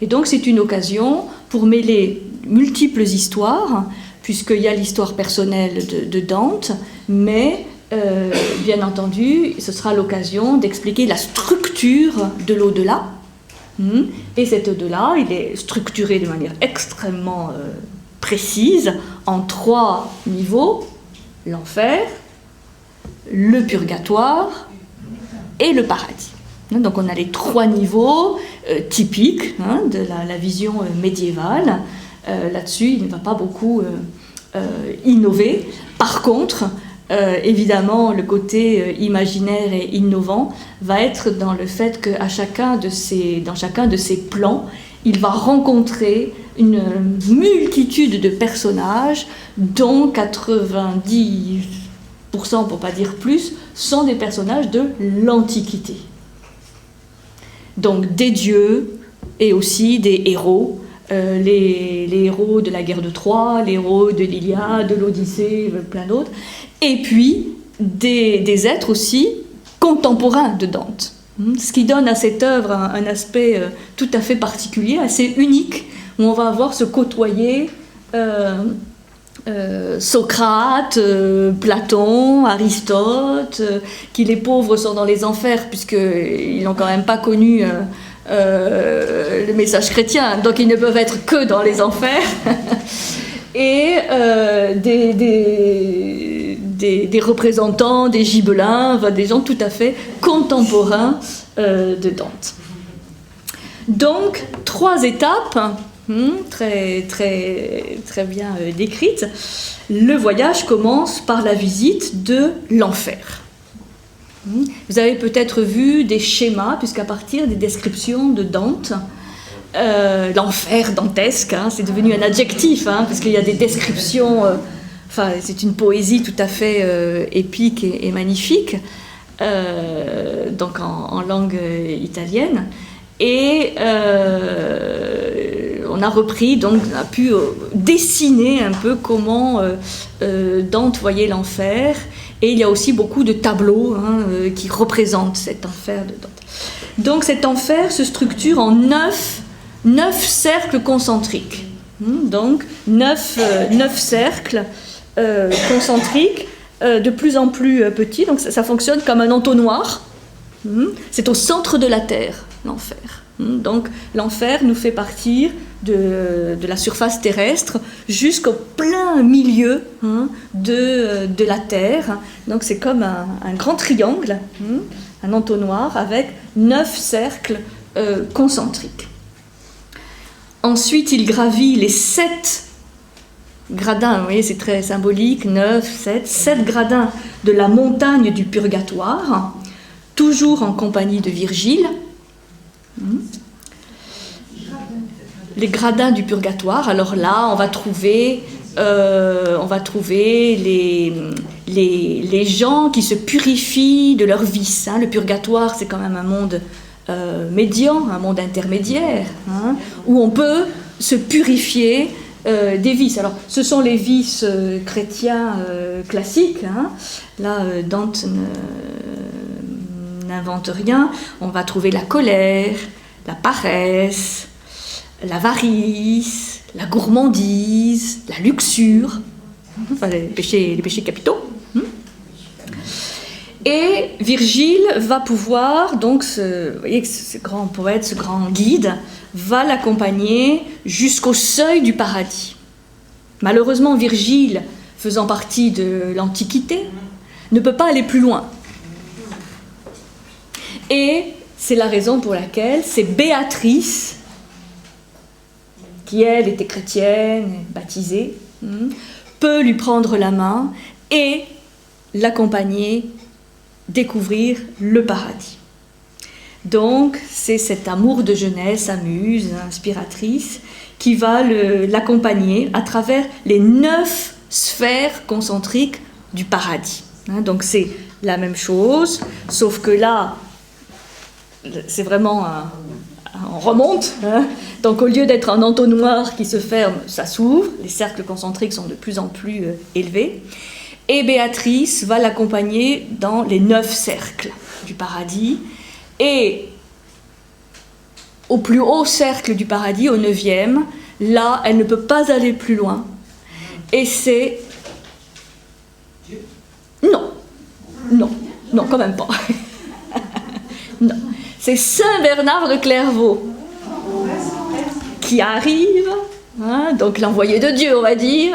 Et donc c'est une occasion pour mêler multiples histoires, puisqu'il y a l'histoire personnelle de Dante, mais bien entendu, ce sera l'occasion d'expliquer la structure de l'au-delà. Et cet au-delà, il est structuré de manière extrêmement précise en 3 niveaux: l'enfer, le purgatoire et le paradis. Donc on a les 3 niveaux typiques de la vision médiévale. Là-dessus, il ne va pas beaucoup innover. Par contre, évidemment, le côté imaginaire et innovant va être dans le fait que dans chacun de ces plans, il va rencontrer une multitude de personnages, dont 90%, pour pas dire plus, sont des personnages de l'Antiquité. Donc des dieux et aussi des héros, les héros de la guerre de Troie, les héros de l'Iliade, de l'Odyssée, plein d'autres, et puis des êtres aussi contemporains de Dante. Ce qui donne à cette œuvre un aspect tout à fait particulier, assez unique, où on va avoir se côtoyer Socrate, Platon, Aristote, qui les pauvres sont dans les enfers, puisqu'ils n'ont quand même pas connu le message chrétien, donc ils ne peuvent être que dans les enfers, et des représentants, des gibelins, des gens tout à fait contemporains de Dante. Donc, 3 étapes très, très, très bien décrites. Le voyage commence par la visite de l'enfer. Vous avez peut-être vu des schémas, puisqu'à partir des descriptions de Dante, l'enfer dantesque, c'est devenu un adjectif, parce qu'il y a des descriptions enfin, c'est une poésie tout à fait épique et magnifique, donc en langue italienne. Et on a repris, donc on a pu dessiner un peu comment Dante voyait l'enfer. Et il y a aussi beaucoup de tableaux qui représentent cet enfer de Dante. Donc cet enfer se structure en 9 cercles concentriques. Donc 9 cercles concentriques de plus en plus petits. Donc ça fonctionne comme un entonnoir. C'est au centre de la Terre, l'enfer. Donc l'enfer nous fait partir de la surface terrestre jusqu'au plein milieu de la Terre. Donc c'est comme un grand triangle, un entonnoir avec 9 cercles concentriques. Ensuite, il gravit les 7 gradins, vous voyez, c'est très symbolique, 9, 7 gradins de la montagne du purgatoire, toujours en compagnie de Virgile. Les gradins du purgatoire, alors là, on va trouver les gens qui se purifient de leurs vices. Le purgatoire, c'est quand même un monde médian, un monde intermédiaire, où on peut se purifier des vices. Alors, ce sont les vices chrétiens classiques. Là, Dante n'invente rien. On va trouver la colère, la paresse, l'avarice, la gourmandise, la luxure, enfin les péchés capitaux. Et Virgile va pouvoir, donc, vous voyez que ce grand poète, ce grand guide, va l'accompagner jusqu'au seuil du paradis. Malheureusement, Virgile, faisant partie de l'Antiquité, ne peut pas aller plus loin. Et c'est la raison pour laquelle c'est Béatrice, qui elle était chrétienne, baptisée, peut lui prendre la main et l'accompagner découvrir le paradis. Donc c'est cet amour de jeunesse, amuse, inspiratrice, qui va l'accompagner à travers les 9 sphères concentriques du paradis. Donc c'est la même chose, sauf que là, c'est vraiment on remonte. Donc au lieu d'être un entonnoir qui se ferme, ça s'ouvre. Les cercles concentriques sont de plus en plus élevés. Et Béatrice va l'accompagner dans les 9 cercles du paradis. Et au plus haut cercle du paradis, au 9e, là, elle ne peut pas aller plus loin. Et c'est... Non, quand même pas. Non. C'est Saint Bernard de Clairvaux qui arrive, donc l'envoyé de Dieu, on va dire,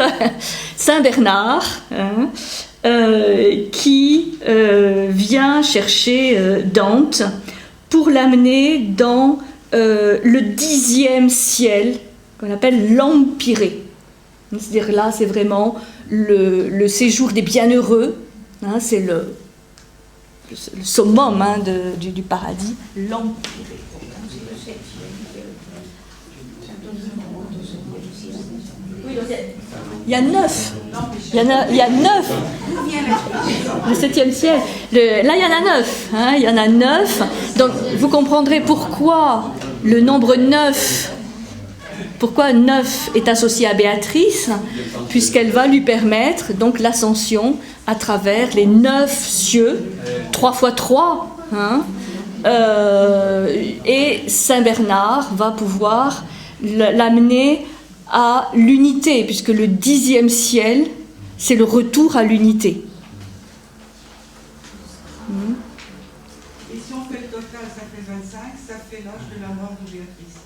Saint Bernard, qui vient chercher Dante pour l'amener dans le 10e ciel, qu'on appelle l'Empyrée. C'est-à-dire là, c'est vraiment le séjour des bienheureux, c'est le summum du paradis, l'Empyrée. Il y a 9. Il y a 9. Le 7e ciel. Là, il y en a 9. Il y en a 9. Donc, vous comprendrez pourquoi le nombre 9, pourquoi 9 est associé à Béatrice, puisqu'elle va lui permettre donc l'ascension à travers les 9 cieux, 3 x 3. Et Saint Bernard va pouvoir l'amener à l'unité, puisque le 10e ciel, c'est le retour à l'unité. Et si on fait le total, ça fait 25, ça fait l'âge de la mort de Béatrice.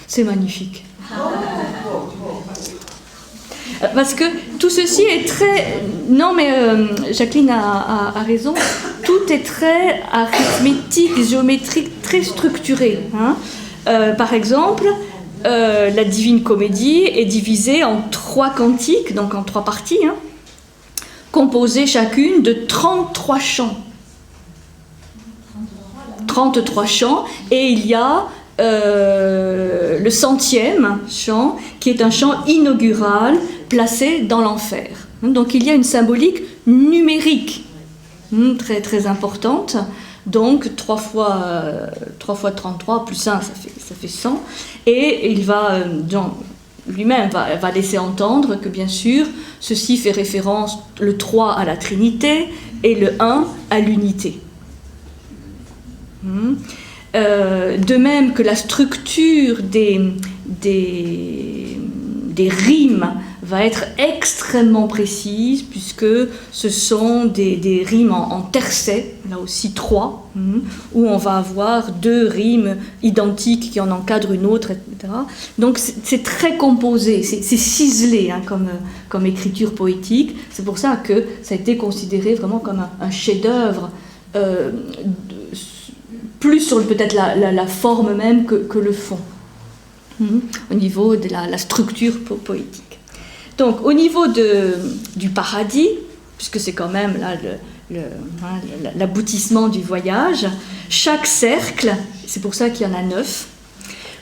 C'est magnifique. Parce que tout ceci est très... Non, mais Jacqueline a raison. Tout est très arithmétique, géométrique, très structuré. Par exemple... la Divine Comédie est divisée en 3 cantiques, donc en 3 parties, composées chacune de 33 chants. 33 chants, et il y a le 100e chant, qui est un chant inaugural placé dans l'enfer. Donc il y a une symbolique numérique très, très importante. Donc 3 fois 33 plus 1, ça fait 100. Et il va, lui-même va laisser entendre que bien sûr, ceci fait référence, le 3 à la Trinité et le 1 à l'unité. De même que la structure des rimes va être extrêmement précise, puisque ce sont des rimes en tercet, là aussi 3, où on va avoir 2 rimes identiques qui en encadrent une autre, etc. Donc c'est très composé, c'est ciselé comme écriture poétique. C'est pour ça que ça a été considéré vraiment comme un chef-d'œuvre, plus sur peut-être la forme même que le fond, au niveau de la structure poétique. Donc au niveau du paradis, puisque c'est quand même là l'aboutissement du voyage, chaque cercle, c'est pour ça qu'il y en a 9,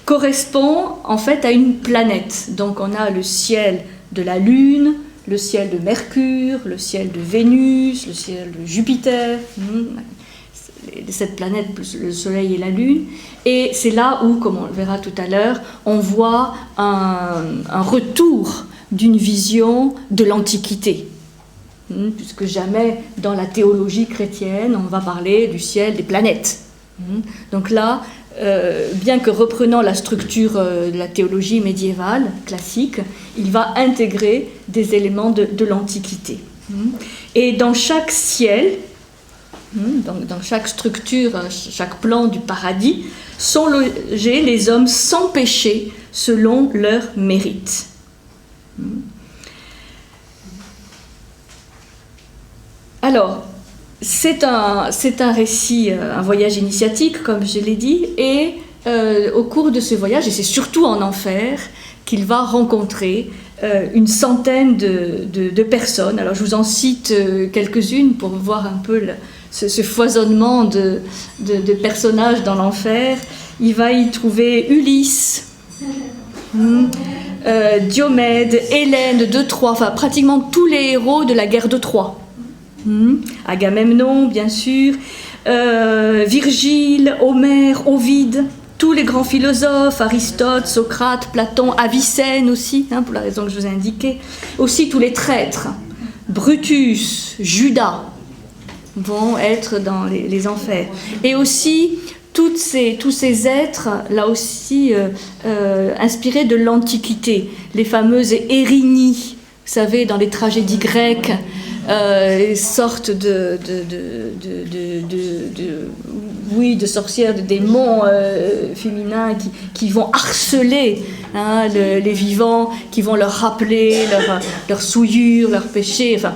correspond en fait à une planète. Donc on a le ciel de la Lune, le ciel de Mercure, le ciel de Vénus, le ciel de Jupiter, cette planète plus le Soleil et la Lune, et c'est là où, comme on le verra tout à l'heure, on voit un retour d'une vision de l'Antiquité, puisque jamais dans la théologie chrétienne on va parler du ciel des planètes. Donc là, bien que reprenant la structure de la théologie médiévale classique, il va intégrer des éléments de l'Antiquité. Et dans chaque ciel, dans chaque structure, chaque plan du paradis, sont logés les hommes sans péché selon leur mérite. Alors, c'est un récit, un voyage initiatique, comme je l'ai dit, et au cours de ce voyage, et c'est surtout en enfer, qu'il va rencontrer une centaine de personnes. Alors, je vous en cite quelques-unes pour voir un peu ce foisonnement de personnages dans l'enfer. Il va y trouver Ulysse, Diomède, Hélène de Troie, enfin pratiquement tous les héros de la guerre de Troie. Agamemnon, bien sûr, Virgile, Homère, Ovide, tous les grands philosophes, Aristote, Socrate, Platon, Avicenne aussi, pour la raison que je vous ai indiquée. Aussi tous les traîtres, Brutus, Judas, vont être dans les enfers. Et aussi tous ces êtres, là aussi, inspirés de l'Antiquité, les fameuses Érinies, vous savez, dans les tragédies grecques, sortes de sorcières, de démons féminins qui vont harceler les vivants, qui vont leur rappeler leurs souillures, leurs péchés. Enfin,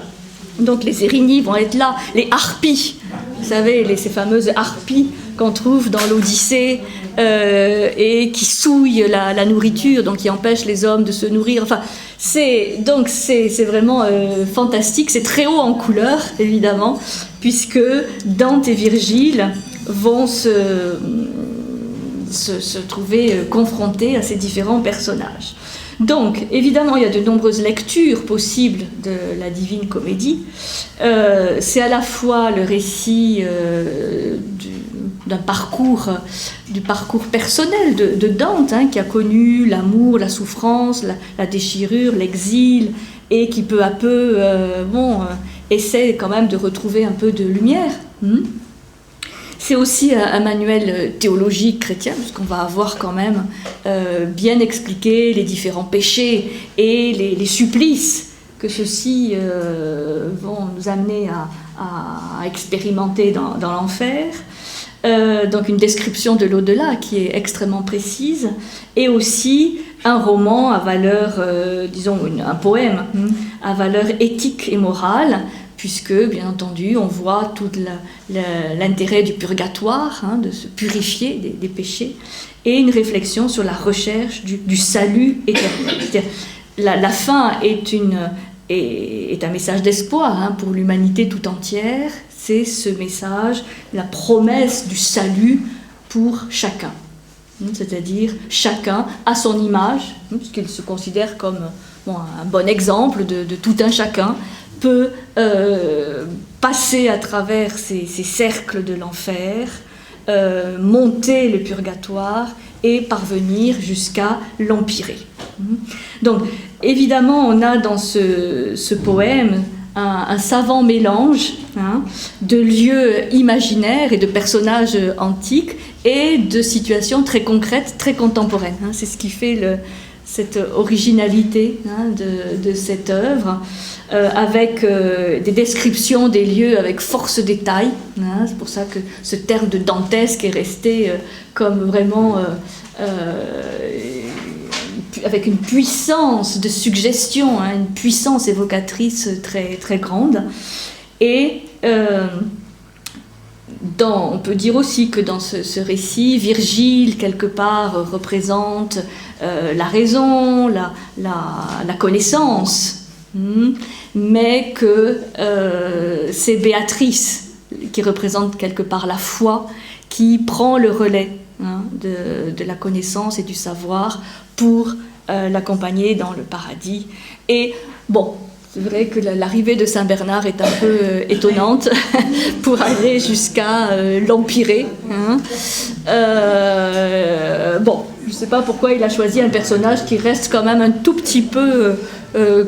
donc les Érinies vont être là, les harpies, vous savez, ces fameuses harpies qu'on trouve dans l'Odyssée et qui souillent la nourriture, donc qui empêchent les hommes de se nourrir. Enfin, c'est vraiment fantastique. C'est très haut en couleur, évidemment, puisque Dante et Virgile vont se trouver confrontés à ces différents personnages. Donc, évidemment, il y a de nombreuses lectures possibles de la Divine Comédie. C'est à la fois le récit du parcours personnel de Dante, qui a connu l'amour, la souffrance, la déchirure, l'exil, et qui peu à peu essaie quand même de retrouver un peu de lumière. C'est aussi un manuel théologique chrétien, puisqu'on va avoir quand même bien expliqué les différents péchés et les supplices que ceux-ci vont nous amener à expérimenter dans l'enfer. Donc une description de l'au-delà qui est extrêmement précise, et aussi un roman à valeur, un poème à valeur éthique et morale, puisque, bien entendu, on voit tout l'intérêt du purgatoire, de se purifier des péchés, et une réflexion sur la recherche du salut éternel. La fin est un message d'espoir pour l'humanité tout entière. C'est ce message, la promesse du salut pour chacun. C'est-à-dire chacun à son image, puisqu'il se considère comme un bon exemple de tout un chacun, peut passer à travers ces cercles de l'enfer, monter le purgatoire et parvenir jusqu'à l'empirer. Donc, évidemment, on a dans ce poème un savant mélange de lieux imaginaires et de personnages antiques et de situations très concrètes, très contemporaines. C'est ce qui fait cette originalité de cette œuvre, avec des descriptions des lieux avec force détail. C'est pour ça que ce terme de dantesque est resté comme vraiment avec une puissance de suggestion, une puissance évocatrice très, très grande. Et on peut dire aussi que dans ce récit, Virgile, quelque part, représente la raison, la connaissance, mais que c'est Béatrice qui représente quelque part la foi, qui prend le relais de la connaissance et du savoir pour l'accompagner dans le paradis. Et bon, c'est vrai que l'arrivée de Saint Bernard est un peu étonnante pour aller jusqu'à l'empirer. Bon, je ne sais pas pourquoi il a choisi un personnage qui reste quand même un tout petit peu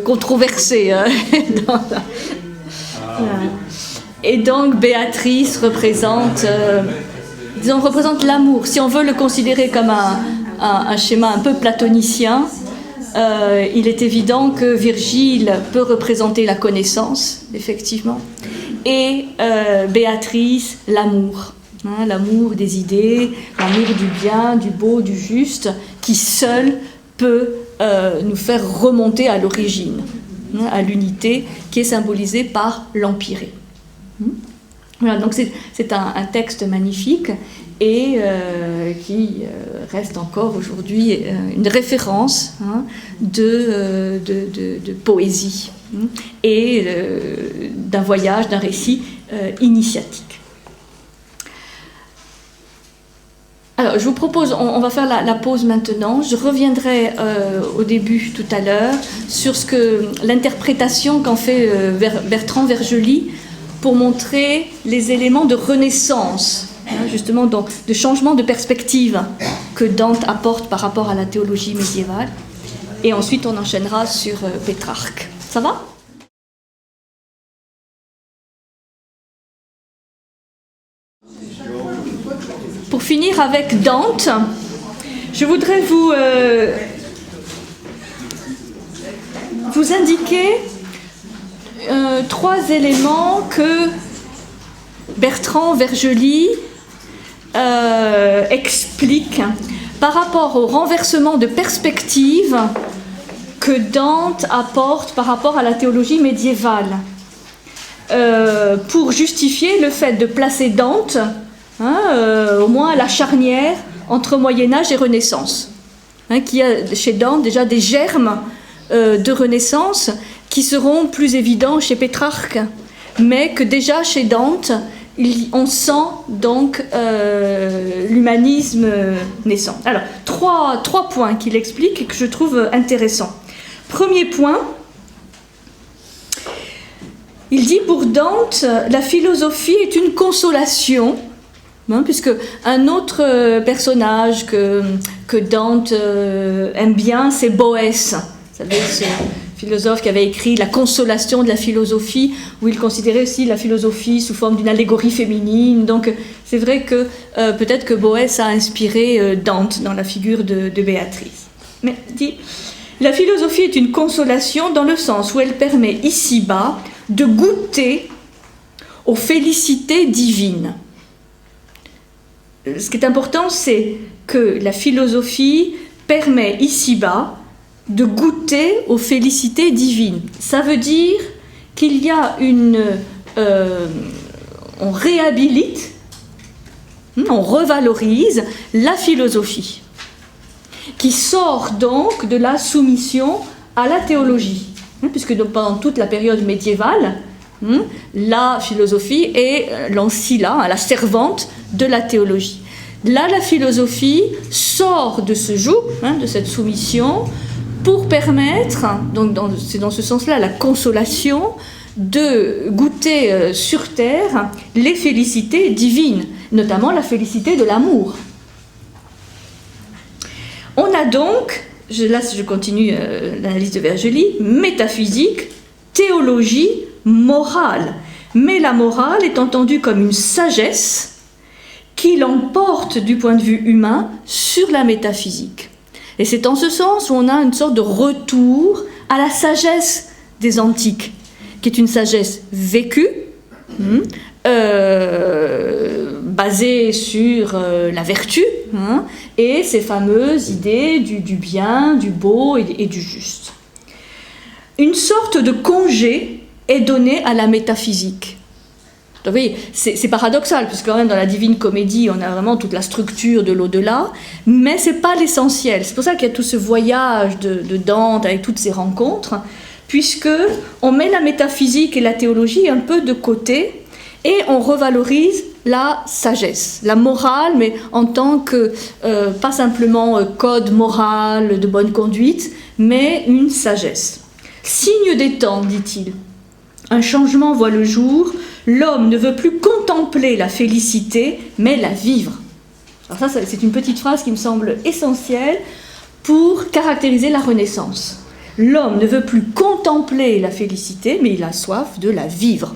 controversé. Et donc Béatrice représente l'amour. Si on veut le considérer comme un schéma un peu platonicien, il est évident que Virgile peut représenter la connaissance, effectivement, et Béatrice, l'amour. L'amour des idées, l'amour du bien, du beau, du juste, qui seul peut nous faire remonter à l'origine, à l'unité qui est symbolisée par l'empyrée. Voilà, donc c'est un texte magnifique et qui reste encore aujourd'hui une référence de poésie et d'un voyage, d'un récit initiatique. Alors, je vous propose, on va faire la pause maintenant. Je reviendrai au début tout à l'heure sur l'interprétation qu'en fait Bertrand Vergely pour montrer les éléments de renaissance, justement de changement de perspective que Dante apporte par rapport à la théologie médiévale. Et ensuite, on enchaînera sur Pétrarque. Ça va ? Pour finir avec Dante, je voudrais vous indiquer 3 éléments que Bertrand Vergely explique par rapport au renversement de perspective que Dante apporte par rapport à la théologie médiévale, pour justifier le fait de placer Dante au moins à la charnière entre Moyen-Âge et Renaissance, qui a chez Dante déjà des germes de Renaissance qui seront plus évidents chez Pétrarque, mais que déjà chez Dante, on sent donc l'humanisme naissant. Alors, trois points qu'il explique et que je trouve intéressants. Premier point, il dit pour Dante, la philosophie est une consolation, puisque un autre personnage que Dante aime bien, c'est Boès. Vous savez, ce philosophe qui avait écrit La consolation de la philosophie, où il considérait aussi la philosophie sous forme d'une allégorie féminine. Donc c'est vrai que peut-être que Boès a inspiré Dante dans la figure de Béatrice. Mais il dit, la philosophie est une consolation dans le sens où elle permet ici-bas de goûter aux félicités divines. Ce qui est important, c'est que la philosophie permet ici-bas de goûter aux félicités divines. Ça veut dire qu'il y a on réhabilite, on revalorise la philosophie, qui sort donc de la soumission à la théologie, puisque pendant toute la période médiévale, la philosophie est l'ancilla, la servante de la théologie. Là, la philosophie sort de ce joug, de cette soumission, pour permettre, donc c'est dans ce sens-là la consolation, de goûter sur terre les félicités divines, notamment la félicité de l'amour. On a donc, là je continue l'analyse de Vergely, métaphysique, théologie, morale. Mais la morale est entendue comme une sagesse qui l'emporte du point de vue humain sur la métaphysique. Et c'est en ce sens où on a une sorte de retour à la sagesse des antiques, qui est une sagesse vécue, basée sur la vertu, et ces fameuses idées du bien, du beau et du juste. Une sorte de congé est donné à la métaphysique. Donc, oui, c'est paradoxal, puisque quand même dans la Divine Comédie, on a vraiment toute la structure de l'au-delà, mais ce n'est pas l'essentiel. C'est pour ça qu'il y a tout ce voyage de Dante avec toutes ces rencontres, puisque on met la métaphysique et la théologie un peu de côté, et on revalorise la sagesse, la morale, mais en tant que, pas simplement code moral de bonne conduite, mais une sagesse. Signe des temps, dit-il. Un changement voit le jour, l'homme ne veut plus contempler la félicité, mais la vivre. Alors ça, c'est une petite phrase qui me semble essentielle pour caractériser la Renaissance. L'homme ne veut plus contempler la félicité, mais il a soif de la vivre.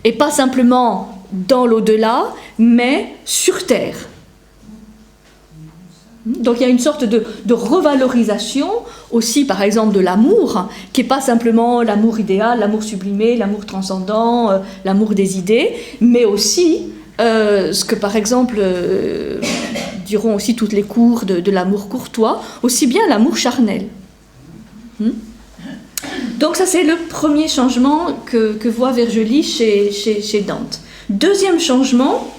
Et pas simplement dans l'au-delà, mais sur terre. Donc il y a une sorte de revalorisation aussi, par exemple, de l'amour, qui n'est pas simplement l'amour idéal, l'amour sublimé, l'amour transcendant, l'amour des idées, mais aussi ce que, par exemple, diront aussi toutes les cours de l'amour courtois, aussi bien l'amour charnel. Donc ça, c'est le premier changement que voit Vergely chez Dante. Deuxième changement,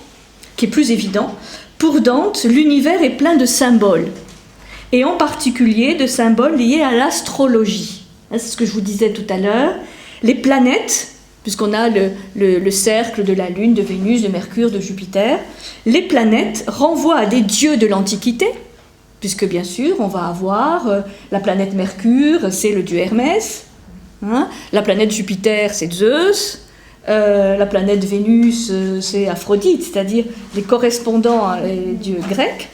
qui est plus évident, pour Dante, l'univers est plein de symboles, et en particulier de symboles liés à l'astrologie. C'est ce que je vous disais tout à l'heure. Les planètes, puisqu'on a le cercle de la Lune, de Vénus, de Mercure, de Jupiter, les planètes renvoient à des dieux de l'Antiquité, puisque bien sûr, on va avoir la planète Mercure, c'est le dieu Hermès, la planète Jupiter, c'est Zeus, la planète Vénus, c'est Aphrodite, c'est-à-dire les correspondants à les dieux grecs.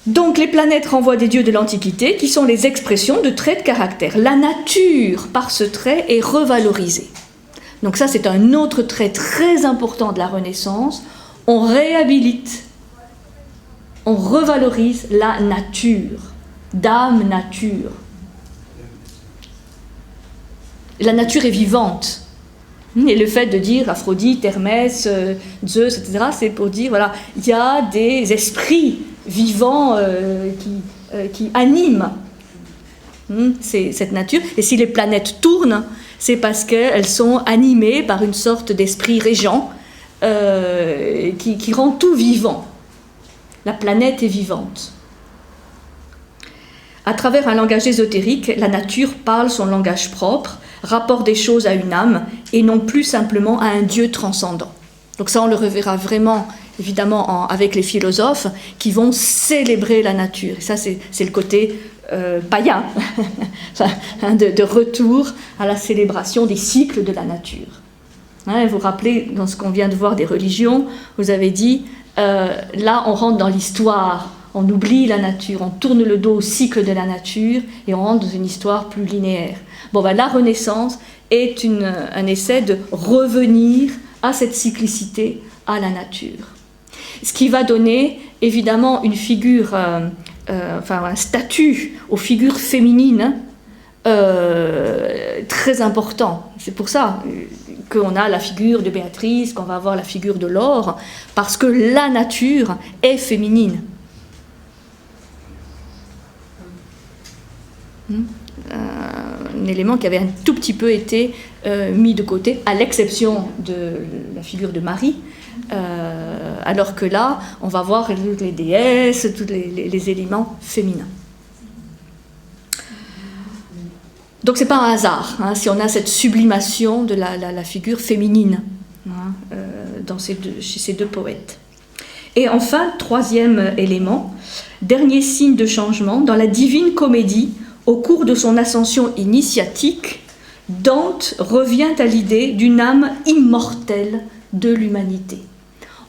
Donc les planètes renvoient des dieux de l'Antiquité qui sont les expressions de traits de caractère. La nature, par ce trait, est revalorisée. Donc ça, c'est un autre trait très important de la Renaissance. On réhabilite, on revalorise la nature, d'âme nature. La nature est vivante. Et le fait de dire Aphrodite, Hermès, Zeus, etc., c'est pour dire, voilà, il y a des esprits vivants qui animent cette nature. Et si les planètes tournent, c'est parce qu'elles sont animées par une sorte d'esprit régent qui rend tout vivant. La planète est vivante. À travers un langage ésotérique, la nature parle son langage propre, rapporte des choses à une âme et non plus simplement à un Dieu transcendant. Donc ça, on le reverra vraiment, évidemment, avec les philosophes qui vont célébrer la nature. Et ça, c'est le côté païen, de retour à la célébration des cycles de la nature. Vous vous rappelez, dans ce qu'on vient de voir des religions, vous avez dit, là, on rentre dans l'histoire, on oublie la nature, on tourne le dos au cycle de la nature et on rentre dans une histoire plus linéaire. La Renaissance est un essai de revenir à cette cyclicité, à la nature. Ce qui va donner évidemment une figure, un statut aux figures féminines très important. C'est pour ça qu'on a la figure de Béatrice, qu'on va avoir la figure de Laure, parce que la nature est féminine. Un élément qui avait un tout petit peu été mis de côté, à l'exception de la figure de Marie, alors que là, on va voir toutes les déesses, tous les éléments féminins. Donc c'est pas un hasard si on a cette sublimation de la figure féminine chez ces deux poètes. Et enfin, troisième élément, dernier signe de changement, dans la Divine Comédie, au cours de son ascension initiatique, Dante revient à l'idée d'une âme immortelle de l'humanité.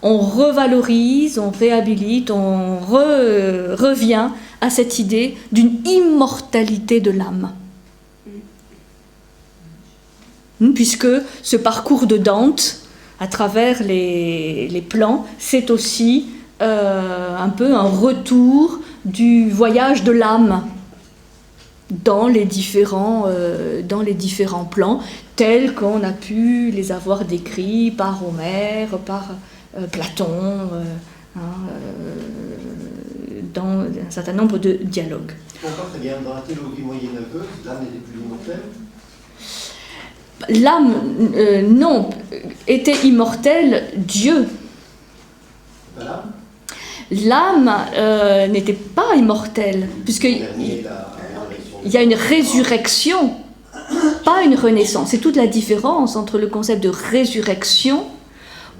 On revalorise, on réhabilite, on revient à cette idée d'une immortalité de l'âme. Puisque ce parcours de Dante, à travers les plans, c'est aussi un peu un retour du voyage de l'âme dans les différents plans, tels qu'on a pu les avoir décrits par Homère, par Platon, dans un certain nombre de dialogues. Pourquoi très bien, dans la théologie moyenâgeuse, l'âme n'était plus immortelle? L'âme, non, était immortelle, Dieu. Voilà. L'âme n'était pas immortelle, puisqu'il y a une résurrection, pas une renaissance. C'est toute la différence entre le concept de résurrection,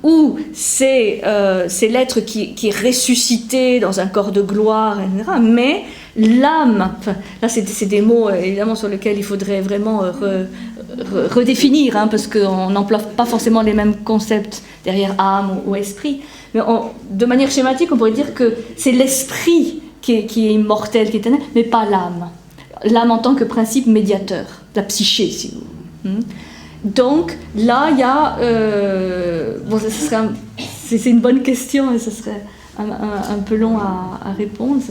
où c'est l'être qui est ressuscité dans un corps de gloire, etc. Mais l'âme, enfin, là c'est des mots évidemment sur lesquels il faudrait vraiment redéfinir, parce qu'on n'emploie pas forcément les mêmes concepts derrière âme ou esprit. Mais de manière schématique, on pourrait dire que c'est l'esprit qui est immortel, qui est éternel, mais pas l'âme. L'âme en tant que principe médiateur, la psyché, si vous voulez. Donc là, il y a... c'est une bonne question et ce serait un peu long à répondre.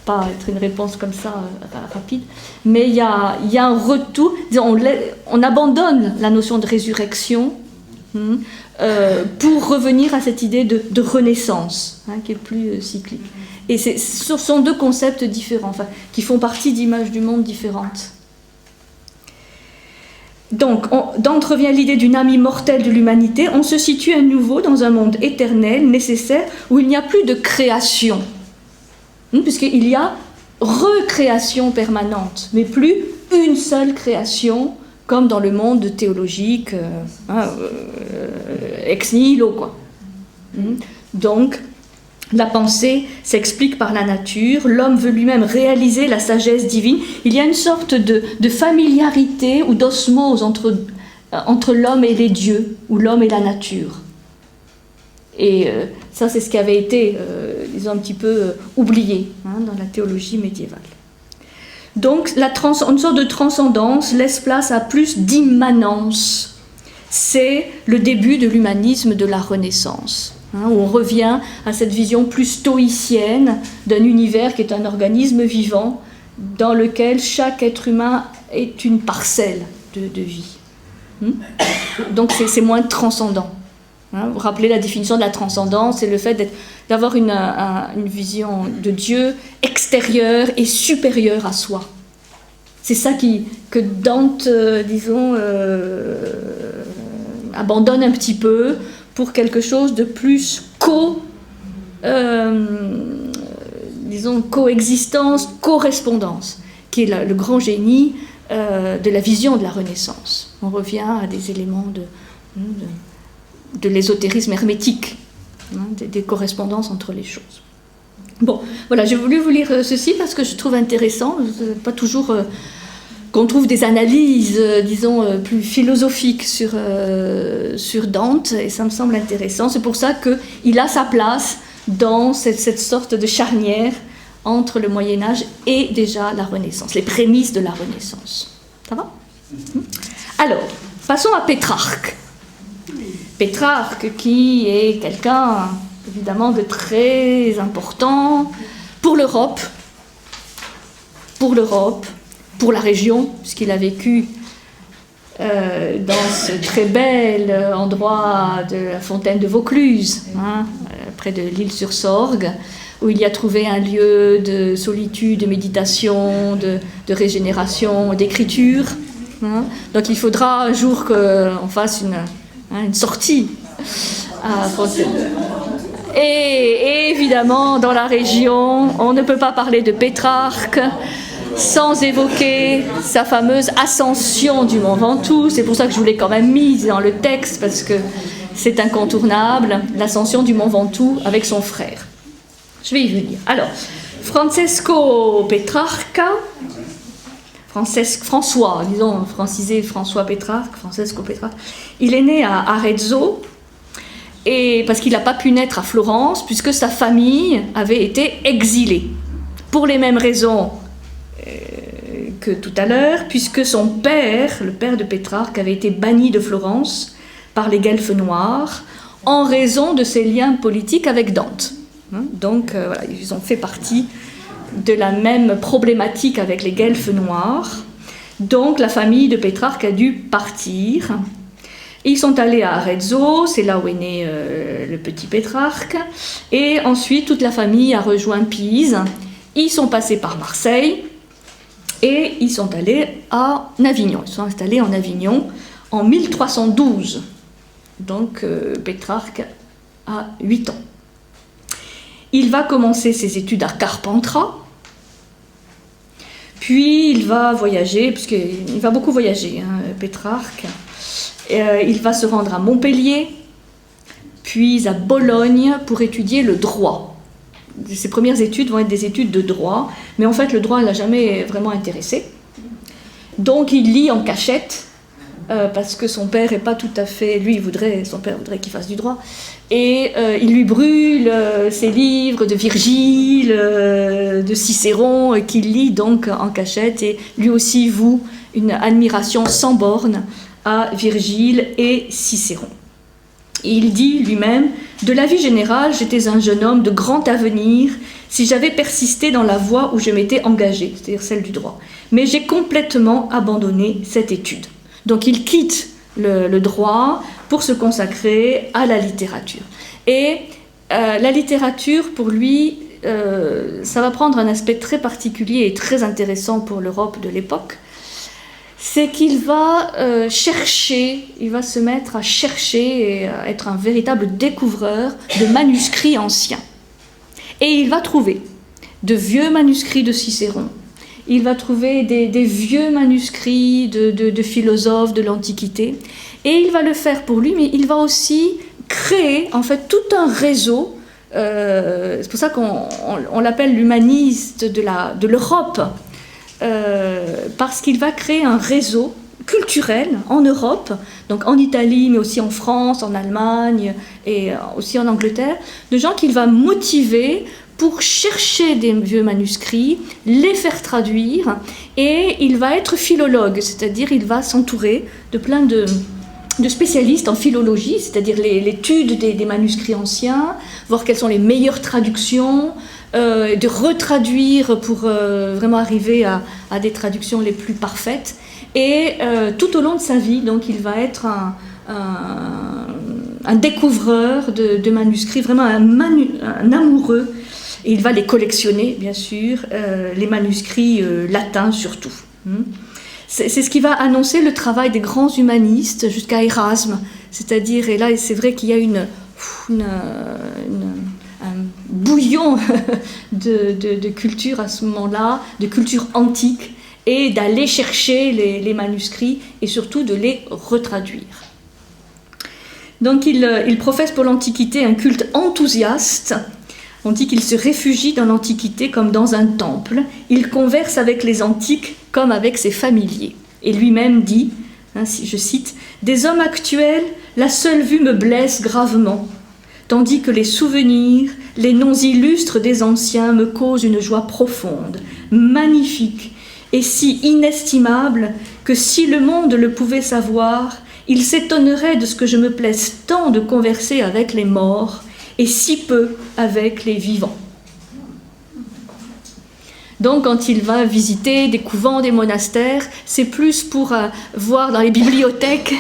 Pas être une réponse comme ça rapide. Mais il y a un retour. On abandonne la notion de résurrection pour revenir à cette idée de renaissance, qui est plus cyclique. Et ce sont deux concepts différents, qui font partie d'images du monde différentes. Donc, Dante revient à l'idée d'une âme immortelle de l'humanité. On se situe à nouveau dans un monde éternel, nécessaire, où il n'y a plus de création, puisqu'il y a recréation permanente, mais plus une seule création, comme dans le monde théologique, ex nihilo, quoi. Donc, la pensée s'explique par la nature, l'homme veut lui-même réaliser la sagesse divine. Il y a une sorte de familiarité ou d'osmose entre l'homme et les dieux, ou l'homme et la nature. Et ça, c'est ce qui avait été, disons, un petit peu oublié dans la théologie médiévale. Donc, une sorte de transcendance laisse place à plus d'immanence. C'est le début de l'humanisme de la Renaissance. Où on revient à cette vision plus stoïcienne d'un univers qui est un organisme vivant dans lequel chaque être humain est une parcelle de vie. Donc c'est moins transcendant. Vous vous rappelez la définition de la transcendance, c'est le fait d'avoir une vision de Dieu extérieure et supérieure à soi. C'est ça que Dante, disons, abandonne un petit peu pour quelque chose de plus coexistence, correspondance, qui est le grand génie de la vision de la Renaissance. On revient à des éléments de l'ésotérisme hermétique, des correspondances entre les choses. Bon, voilà, j'ai voulu vous lire ceci parce que je trouve intéressant, pas toujours... qu'on trouve des analyses, plus philosophiques sur Dante, et ça me semble intéressant. C'est pour ça qu'il a sa place dans cette sorte de charnière entre le Moyen-Âge et déjà la Renaissance, les prémices de la Renaissance. Ça va ? Alors, passons à Pétrarque. Pétrarque qui est quelqu'un, évidemment, de très important pour l'Europe, pour la région, puisqu'il a vécu dans ce très bel endroit de la fontaine de Vaucluse, près de l'Isle-sur-Sorgue, où il y a trouvé un lieu de solitude, de méditation, de régénération, d'écriture. Donc il faudra un jour qu'on fasse une sortie à Fontaine. Et évidemment, dans la région, on ne peut pas parler de Pétrarque sans évoquer sa fameuse ascension du Mont Ventoux. C'est pour ça que je vous l'ai quand même mise dans le texte, parce que c'est incontournable, l'ascension du mont Ventoux avec son frère. Je vais y venir. Alors, Francesco Petrarca, François, disons francisé François Pétrarque, Francesco Pétrarque, il est né à Arezzo, et parce qu'il n'a pas pu naître à Florence, puisque sa famille avait été exilée. Pour les mêmes raisons que tout à l'heure, puisque son père, le père de Pétrarque, avait été banni de Florence par les Guelfes noirs, en raison de ses liens politiques avec Dante. Donc voilà, ils ont fait partie de la même problématique avec les Guelfes noirs. Donc la famille de Pétrarque a dû partir. Ils sont allés à Arezzo, c'est là où est né le petit Pétrarque. Et ensuite, toute la famille a rejoint Pise. Ils sont passés par Marseille et ils sont allés à Avignon. Ils sont installés en Avignon en 1312. Donc Pétrarque a 8 ans. Il va commencer ses études à Carpentras, puis il va voyager, puisqu'il va beaucoup voyager, Pétrarque. Il va se rendre à Montpellier, puis à Bologne pour étudier le droit. Ses premières études vont être des études de droit, mais en fait le droit ne l'a jamais vraiment intéressé. Donc il lit en cachette, parce que son père n'est pas tout à fait... Lui, son père voudrait qu'il fasse du droit. Et il lui brûle ses livres de Virgile, de Cicéron, qu'il lit donc en cachette. Et lui aussi voue une admiration sans borne à Virgile et Cicéron. Et il dit lui-même « De la vie générale, j'étais un jeune homme de grand avenir si j'avais persisté dans la voie où je m'étais engagé, c'est-à-dire celle du droit. Mais j'ai complètement abandonné cette étude. » Donc il quitte le droit pour se consacrer à la littérature. Et la littérature, pour lui, ça va prendre un aspect très particulier et très intéressant pour l'Europe de l'époque. C'est qu'il va chercher, il va se mettre à chercher et à être un véritable découvreur de manuscrits anciens. Et il va trouver de vieux manuscrits de Cicéron. Il va trouver des vieux manuscrits de philosophes de l'Antiquité. Et il va le faire pour lui, mais il va aussi créer en fait tout un réseau. C'est pour ça qu'on l'appelle l'humaniste de l'Europe. Parce qu'il va créer un réseau culturel en Europe, donc en Italie, mais aussi en France, en Allemagne et aussi en Angleterre, de gens qu'il va motiver pour chercher des vieux manuscrits, les faire traduire, et il va être philologue, c'est-à-dire il va s'entourer de plein de spécialistes en philologie, c'est-à-dire l'étude des manuscrits anciens, voir quelles sont les meilleures traductions, de retraduire pour vraiment arriver à des traductions les plus parfaites. Et tout au long de sa vie, donc, il va être un découvreur de manuscrits, vraiment un amoureux. Et il va les collectionner, bien sûr, les manuscrits latins surtout. C'est ce qui va annoncer le travail des grands humanistes jusqu'à Érasme. C'est-à-dire, et là, c'est vrai qu'il y a un bouillon de culture à ce moment-là, de culture antique, et d'aller chercher les manuscrits et surtout de les retraduire. Donc il professe pour l'Antiquité un culte enthousiaste. On dit qu'il se réfugie dans l'Antiquité comme dans un temple. Il converse avec les antiques comme avec ses familiers. Et lui-même dit, je cite, « Des hommes actuels, la seule vue me blesse gravement, tandis que les souvenirs, les noms illustres des anciens me causent une joie profonde, magnifique, et si inestimable que si le monde le pouvait savoir, il s'étonnerait de ce que je me plaise tant de converser avec les morts et si peu avec les vivants. » Donc quand il va visiter des couvents, des monastères, c'est plus pour voir dans les bibliothèques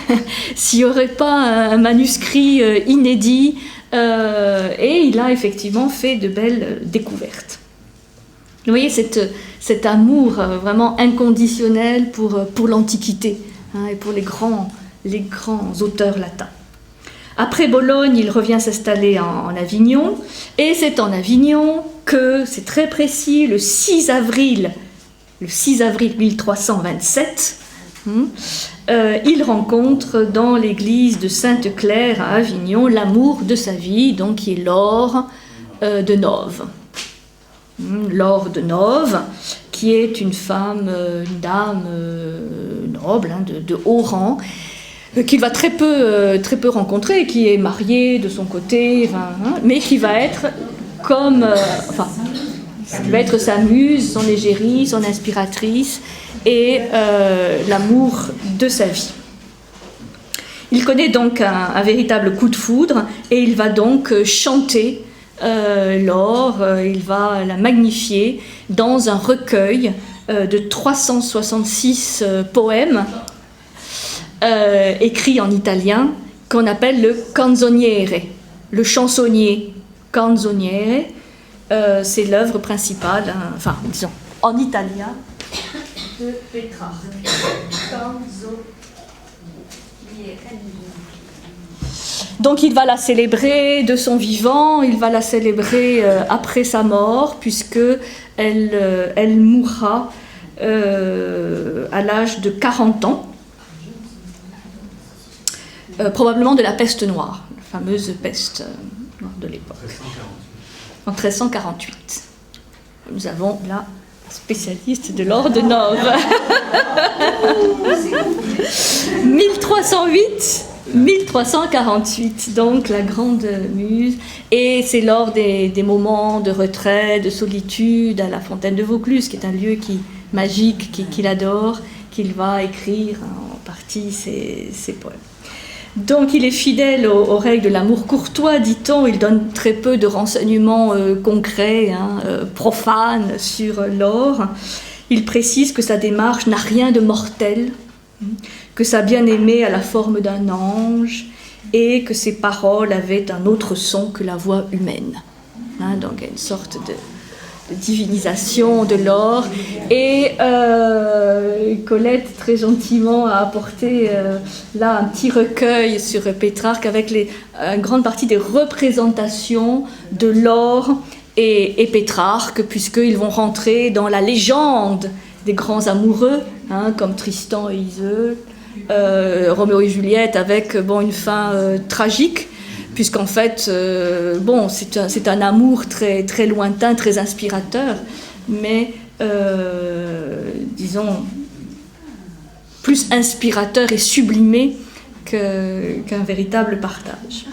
s'il n'y aurait pas un manuscrit inédit, et il a effectivement fait de belles découvertes. Vous voyez cet amour vraiment inconditionnel pour l'Antiquité, et pour les grands auteurs latins. Après Bologne, il revient s'installer en Avignon, et c'est en Avignon que, c'est très précis, le 6 avril 1327, il rencontre dans l'église de Sainte-Claire à Avignon l'amour de sa vie, donc qui est Laure de Noves. Laure de Noves, qui est une femme, une dame noble, de haut rang, qu'il va très peu rencontrer, qui est mariée de son côté, mais qui va être comme, qui va être sa muse, son égérie, son inspiratrice et l'amour de sa vie. Il connaît donc un véritable coup de foudre et il va donc chanter Laure, il va la magnifier dans un recueil de 366 poèmes écrits en italien qu'on appelle le canzoniere, le chansonnier. Canzoniere, c'est l'œuvre principale, disons, en italien, de Pétrarque. Donc il va la célébrer de son vivant, il va la célébrer après sa mort, puisque elle mourra à l'âge de 40 ans, probablement de la peste noire, la fameuse peste noire de l'époque. En 1348. Nous avons là un spécialiste de Laure de Noves. 1348, donc la grande muse, et c'est lors des moments de retrait, de solitude à la fontaine de Vaucluse, qui est un lieu magique qu'il adore, qu'il va écrire en partie ses poèmes. Donc il est fidèle aux règles de l'amour courtois, dit-on. Il donne très peu de renseignements concrets, profanes sur Laure. Il précise que sa démarche n'a rien de mortel, que sa bien-aimée a la forme d'un ange et que ses paroles avaient un autre son que la voix humaine. Donc il y a une sorte de divinisation de Laure. Et Colette, très gentiment, a apporté là un petit recueil sur Pétrarque avec une grande partie des représentations de Laure et Pétrarque, puisqu'ils vont rentrer dans la légende des grands amoureux, comme Tristan et Iseult, Roméo et Juliette, avec une fin tragique, puisqu'en fait, c'est un amour très, très lointain, très inspirateur, mais, disons, plus inspirateur et sublimé qu'un véritable partage.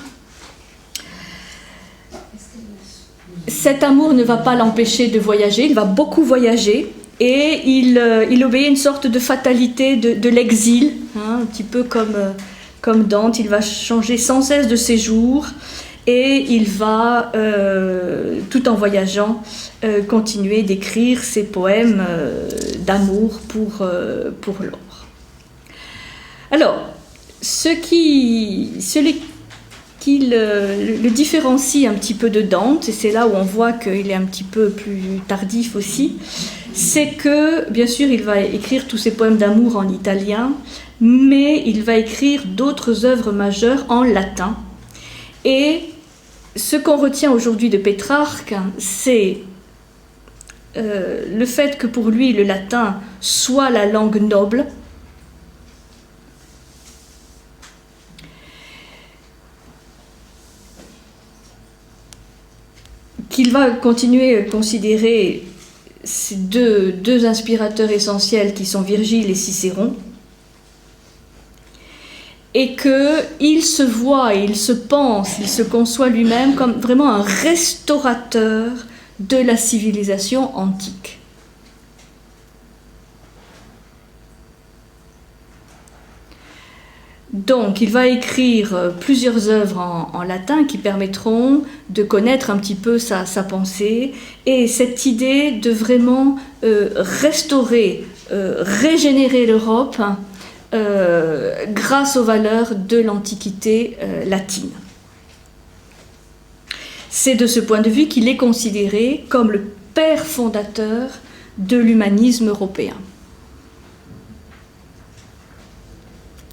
Cet amour ne va pas l'empêcher de voyager, il va beaucoup voyager, et il obéit à une sorte de fatalité de l'exil, un petit peu comme Dante. Il va changer sans cesse de séjour et il va, tout en voyageant, continuer d'écrire ses poèmes d'amour pour Laure. Alors, ce qui le différencie un petit peu de Dante, et c'est là où on voit qu'il est un petit peu plus tardif aussi, c'est que, bien sûr, il va écrire tous ses poèmes d'amour en italien, mais il va écrire d'autres œuvres majeures en latin. Et ce qu'on retient aujourd'hui de Pétrarque, c'est le fait que pour lui, le latin soit la langue noble, qu'il va continuer à considérer ces deux inspirateurs essentiels qui sont Virgile et Cicéron, et qu'il se voit, il se pense, il se conçoit lui-même comme vraiment un restaurateur de la civilisation antique. Donc, il va écrire plusieurs œuvres en latin qui permettront de connaître un petit peu sa pensée, et cette idée de vraiment restaurer, régénérer l'Europe grâce aux valeurs de l'Antiquité latine. C'est de ce point de vue qu'il est considéré comme le père fondateur de l'humanisme européen.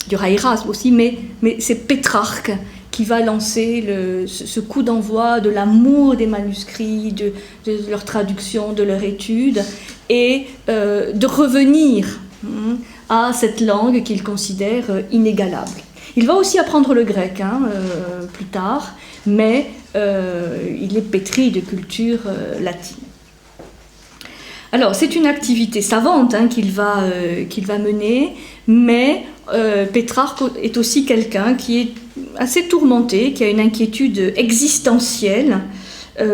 Il y aura Erasme aussi, mais c'est Pétrarque qui va lancer ce coup d'envoi de l'amour des manuscrits, de leur traduction, de leur étude, et de revenir à cette langue qu'il considère inégalable. Il va aussi apprendre le grec plus tard, mais il est pétri de culture latine. Alors, c'est une activité savante qu'il va mener, mais Pétrarque est aussi quelqu'un qui est assez tourmenté, qui a une inquiétude existentielle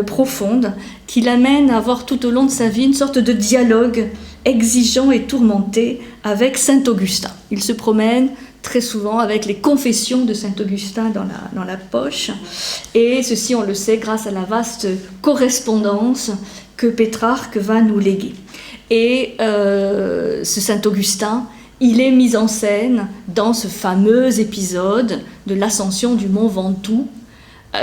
profonde, qui l'amène à avoir tout au long de sa vie une sorte de dialogue exigeant et tourmenté avec saint Augustin. Il se promène très souvent avec les confessions de saint Augustin dans la poche, et ceci on le sait grâce à la vaste correspondance que Pétrarque va nous léguer. Et ce saint Augustin, il est mis en scène dans ce fameux épisode de l'ascension du mont Ventoux.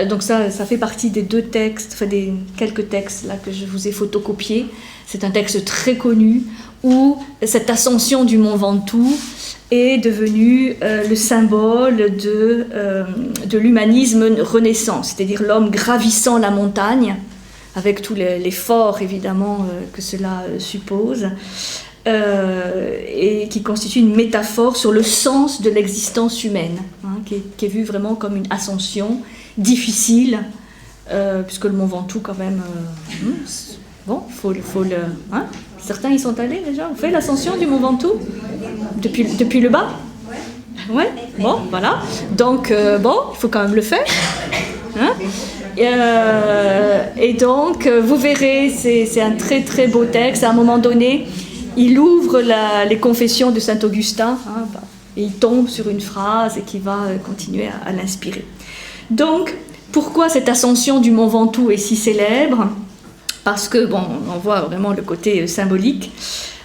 Donc ça fait partie des deux textes, enfin des quelques textes là que je vous ai photocopiés. C'est un texte très connu où cette ascension du mont Ventoux est devenue le symbole de l'humanisme renaissance, c'est-à-dire l'homme gravissant la montagne, avec tout l'effort évidemment que cela suppose, et qui constitue une métaphore sur le sens de l'existence humaine, qui est vue vraiment comme une ascension difficile, puisque le mont Ventoux quand même, faut le... Certains y sont allés déjà, on fait l'ascension du mont Ventoux depuis le bas. Ouais, bon, voilà. Donc, il faut quand même le faire. Et donc, vous verrez, c'est un très très beau texte. À un moment donné, il ouvre les confessions de saint Augustin, et il tombe sur une phrase et qui va continuer à l'inspirer. Donc, pourquoi cette ascension du mont Ventoux est si célèbre ? Parce que, on voit vraiment le côté symbolique,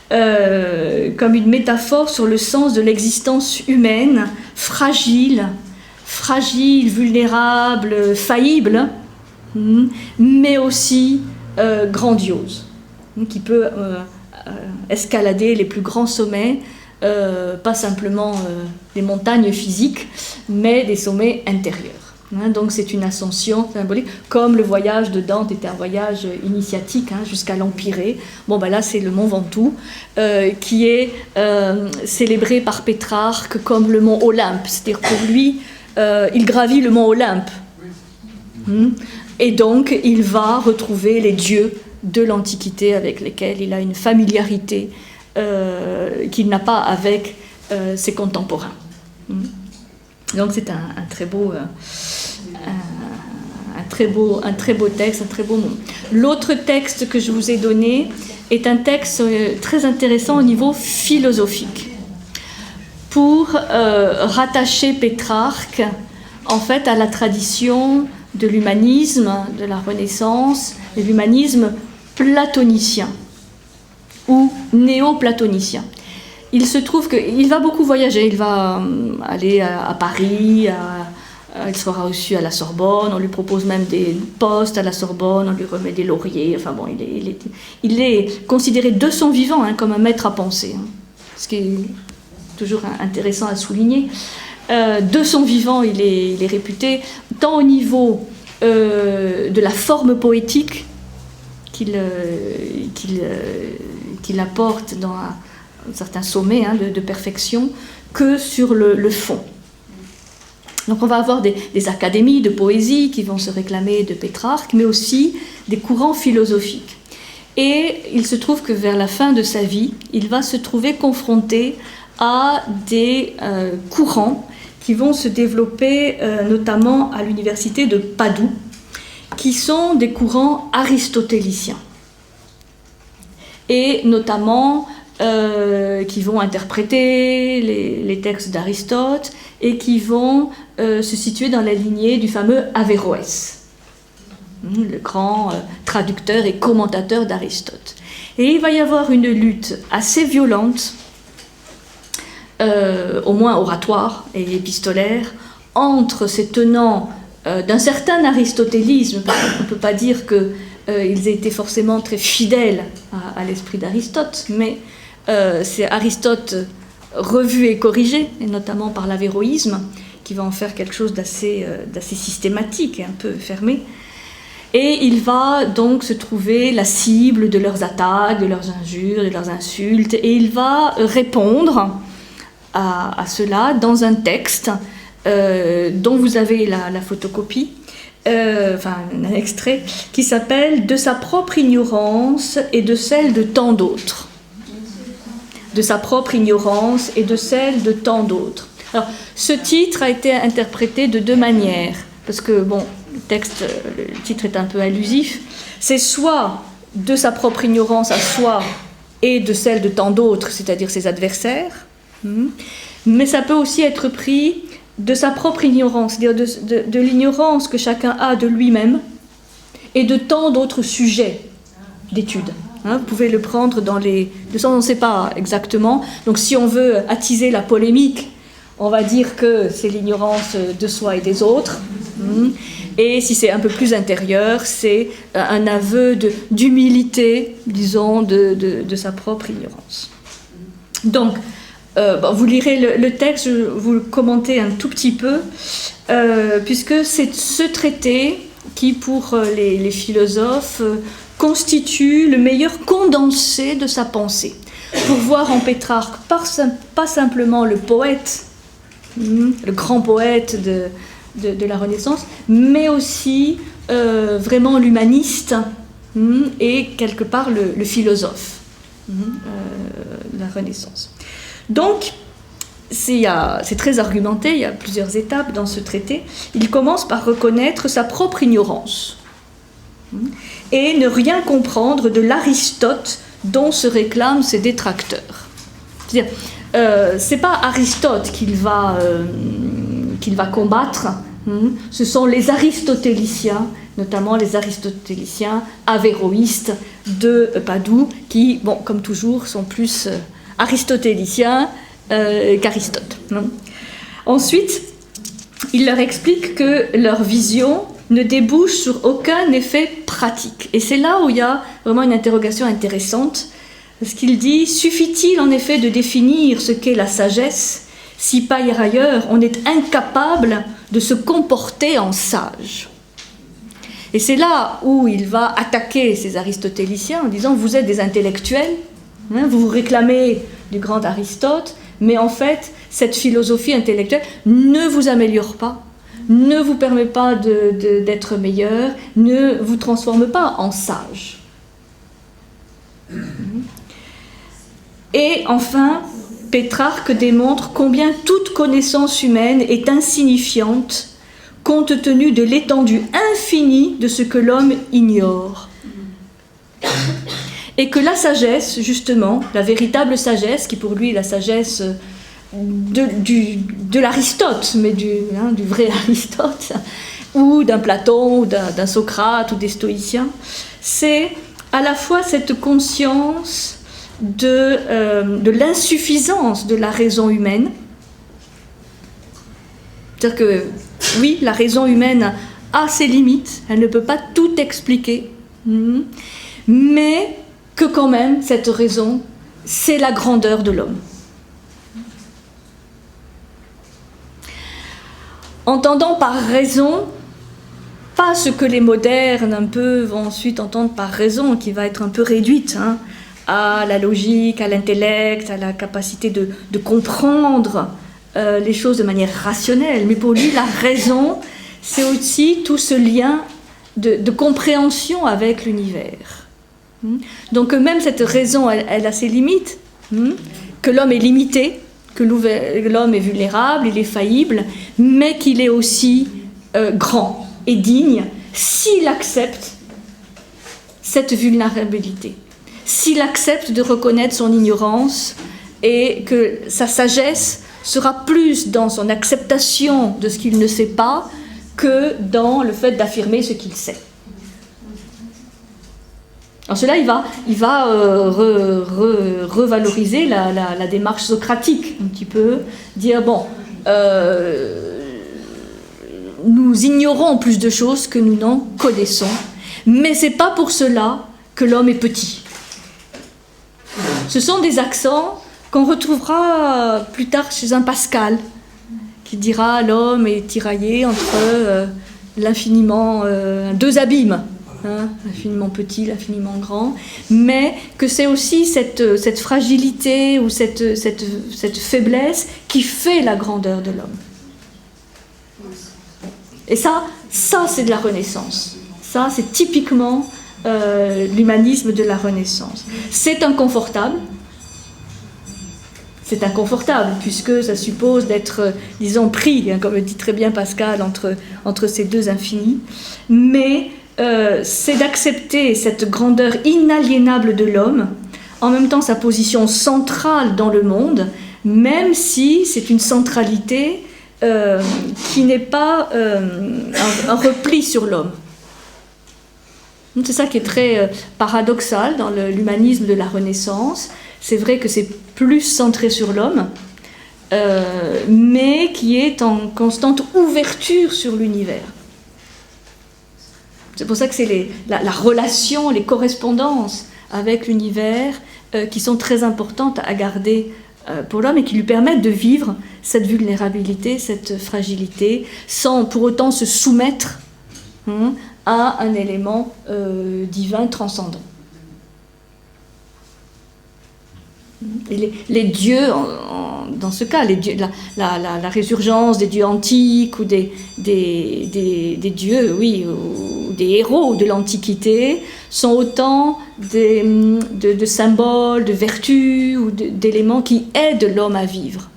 comme une métaphore sur le sens de l'existence humaine, fragile, vulnérable, faillible, mais aussi grandiose, qui peut escalader les plus grands sommets, pas simplement des montagnes physiques, mais des sommets intérieurs. Donc c'est une ascension symbolique, comme le voyage de Dante était un voyage initiatique jusqu'à l'Empyrée. Là c'est le mont Ventoux qui est célébré par Pétrarque comme le mont Olympe, c'est-à-dire pour lui il gravit le mont Olympe, et donc il va retrouver les dieux de l'Antiquité avec lesquels il a une familiarité qu'il n'a pas avec ses contemporains. Donc c'est un très beau texte, un très beau moment. L'autre texte que je vous ai donné est un texte très intéressant au niveau philosophique, pour rattacher Pétrarque en fait à la tradition de l'humanisme, de la Renaissance, de l'humanisme platonicien ou néo-platonicien. Il se trouve qu'il va beaucoup voyager, il va aller à Paris, il sera reçu à la Sorbonne, on lui propose même des postes à la Sorbonne, on lui remet des lauriers, il est considéré de son vivant comme un maître à penser, ce qui est toujours intéressant à souligner. De son vivant, il est réputé, tant au niveau de la forme poétique qu'il apporte dans un certain sommet de perfection, que sur le fond. Donc on va avoir des académies de poésie qui vont se réclamer de Pétrarque, mais aussi des courants philosophiques. Et il se trouve que vers la fin de sa vie, il va se trouver confronté à des courants qui vont se développer notamment à l'université de Padoue, qui sont des courants aristotéliciens, et notamment qui vont interpréter les textes d'Aristote et qui vont se situer dans la lignée du fameux Averroès, le grand traducteur et commentateur d'Aristote. Et il va y avoir une lutte assez violente, au moins oratoire et épistolaire, entre ces tenants d'un certain aristotélisme, parce qu'on ne peut pas dire qu'ils aient été forcément très fidèles à l'esprit d'Aristote, mais c'est Aristote revu et corrigé, et notamment par l'avéroïsme, qui va en faire quelque chose d'assez systématique et un peu fermé. Et il va donc se trouver la cible de leurs attaques, de leurs injures, de leurs insultes, et il va répondre à cela dans un texte dont vous avez la photocopie, enfin un extrait, qui s'appelle « De sa propre ignorance et de celle de tant d'autres ». De sa propre ignorance et de celle de tant d'autres. Alors, ce titre a été interprété de deux manières, parce que, bon, le titre est un peu allusif. C'est soit de sa propre ignorance à soi et de celle de tant d'autres, c'est-à-dire ses adversaires, mais ça peut aussi être pris de sa propre ignorance, c'est-à-dire de l'ignorance que chacun a de lui-même et de tant d'autres sujets d'études. Vous pouvez le prendre dans les deux sens, on ne sait pas exactement. Donc si on veut attiser la polémique, on va dire que c'est l'ignorance de soi et des autres. Et si c'est un peu plus intérieur, c'est un aveu d'humilité, disons, de sa propre ignorance. Donc, vous lirez le texte, vous le commentez un tout petit peu, puisque c'est ce traité qui, pour les philosophes, constitue le meilleur condensé de sa pensée. Pour voir en Pétrarque pas simplement le poète, le grand poète de la Renaissance, mais aussi vraiment l'humaniste et quelque part le philosophe de la Renaissance. Donc, c'est très argumenté, il y a plusieurs étapes dans ce traité. Il commence par reconnaître sa propre ignorance et ne rien comprendre de l'Aristote dont se réclament ses détracteurs. C'est-à-dire, c'est pas Aristote qu'il va combattre, ce sont les aristotéliciens, notamment les aristotéliciens avéroïstes de Padoue, qui, bon, comme toujours, sont plus aristotéliciens qu'Aristote. Ensuite, il leur explique que leur vision ne débouche sur aucun effet pratique. Et c'est là où il y a vraiment une interrogation intéressante, parce qu'il dit « Suffit-il en effet de définir ce qu'est la sagesse, si par ailleurs on est incapable de se comporter en sage ?» Et c'est là où il va attaquer ces aristotéliciens en disant « Vous êtes des intellectuels, vous vous réclamez du grand Aristote, mais en fait, cette philosophie intellectuelle ne vous améliore pas, ne vous permet pas d'être meilleur, ne vous transforme pas en sage. » Et enfin, Pétrarque démontre combien toute connaissance humaine est insignifiante compte tenu de l'étendue infinie de ce que l'homme ignore. Et que la sagesse, justement, la véritable sagesse, qui pour lui est la sagesse de l'Aristote, mais du vrai Aristote, ou d'un Platon, ou d'un Socrate, ou des stoïciens, c'est à la fois cette conscience de l'insuffisance de la raison humaine. C'est-à-dire que, oui, la raison humaine a ses limites, elle ne peut pas tout expliquer, mais que quand même, cette raison, c'est la grandeur de l'homme. Entendant par raison, pas ce que les modernes un peu vont ensuite entendre par raison, qui va être un peu réduite à la logique, à l'intellect, à la capacité de comprendre les choses de manière rationnelle. Mais pour lui, la raison, c'est aussi tout ce lien de compréhension avec l'univers. Donc même cette raison, elle a ses limites, que l'homme est limité, que l'homme est vulnérable, il est faillible, mais qu'il est aussi grand et digne s'il accepte cette vulnérabilité, s'il accepte de reconnaître son ignorance et que sa sagesse sera plus dans son acceptation de ce qu'il ne sait pas que dans le fait d'affirmer ce qu'il sait. En cela, il va revaloriser la démarche socratique, un petit peu, dire, bon, nous ignorons plus de choses que nous n'en connaissons, mais ce n'est pas pour cela que l'homme est petit. Ce sont des accents qu'on retrouvera plus tard chez un Pascal, qui dira l'homme est tiraillé entre l'infiniment deux abîmes. hein, l'infiniment petit, l'infiniment grand, mais que c'est aussi cette fragilité ou cette faiblesse qui fait la grandeur de l'homme. Et ça c'est de la Renaissance. Ça, c'est typiquement l'humanisme de la Renaissance. C'est inconfortable. C'est inconfortable, puisque ça suppose d'être, disons, pris, hein, comme le dit très bien Pascal, entre ces deux infinis. Mais c'est d'accepter cette grandeur inaliénable de l'homme, en même temps sa position centrale dans le monde, même si c'est une centralité qui n'est pas un repli sur l'homme. C'est ça qui est très paradoxal dans l'humanisme de la Renaissance. C'est vrai que c'est plus centré sur l'homme, mais qui est en constante ouverture sur l'univers. C'est pour ça que c'est la relation, les correspondances avec l'univers qui sont très importantes à garder pour l'homme et qui lui permettent de vivre cette vulnérabilité, cette fragilité, sans pour autant se soumettre à un élément divin transcendant. Et les dieux, dans ce cas, les dieux, la résurgence des dieux antiques ou des dieux, oui, ou des héros de l'Antiquité, sont autant de symboles, de vertus ou d'éléments qui aident l'homme à vivre,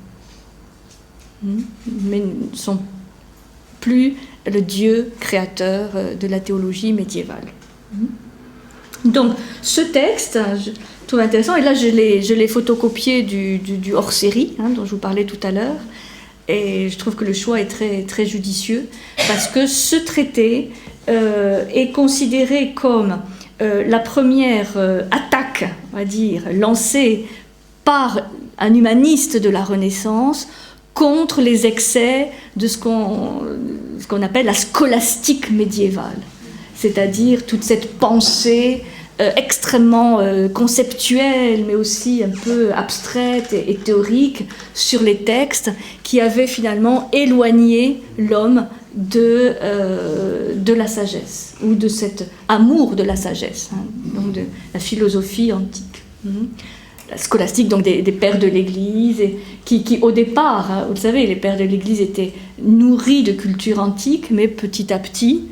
mais ne sont plus le Dieu créateur de la théologie médiévale. Donc, ce texte, je trouve intéressant, et là je l'ai photocopié du hors-série, dont je vous parlais tout à l'heure, et je trouve que le choix est très, très judicieux, parce que ce traité est considéré comme la première attaque, on va dire, lancée par un humaniste de la Renaissance contre les excès de ce qu'on appelle la scolastique médiévale, c'est-à-dire toute cette pensée extrêmement conceptuelle, mais aussi un peu abstraite et théorique sur les textes, qui avait finalement éloigné l'homme de la sagesse, ou de cet amour de la sagesse, donc de la philosophie antique. La scolastique, donc des pères de l'Église, et qui au départ, vous le savez, les pères de l'Église étaient nourris de culture antique, mais petit à petit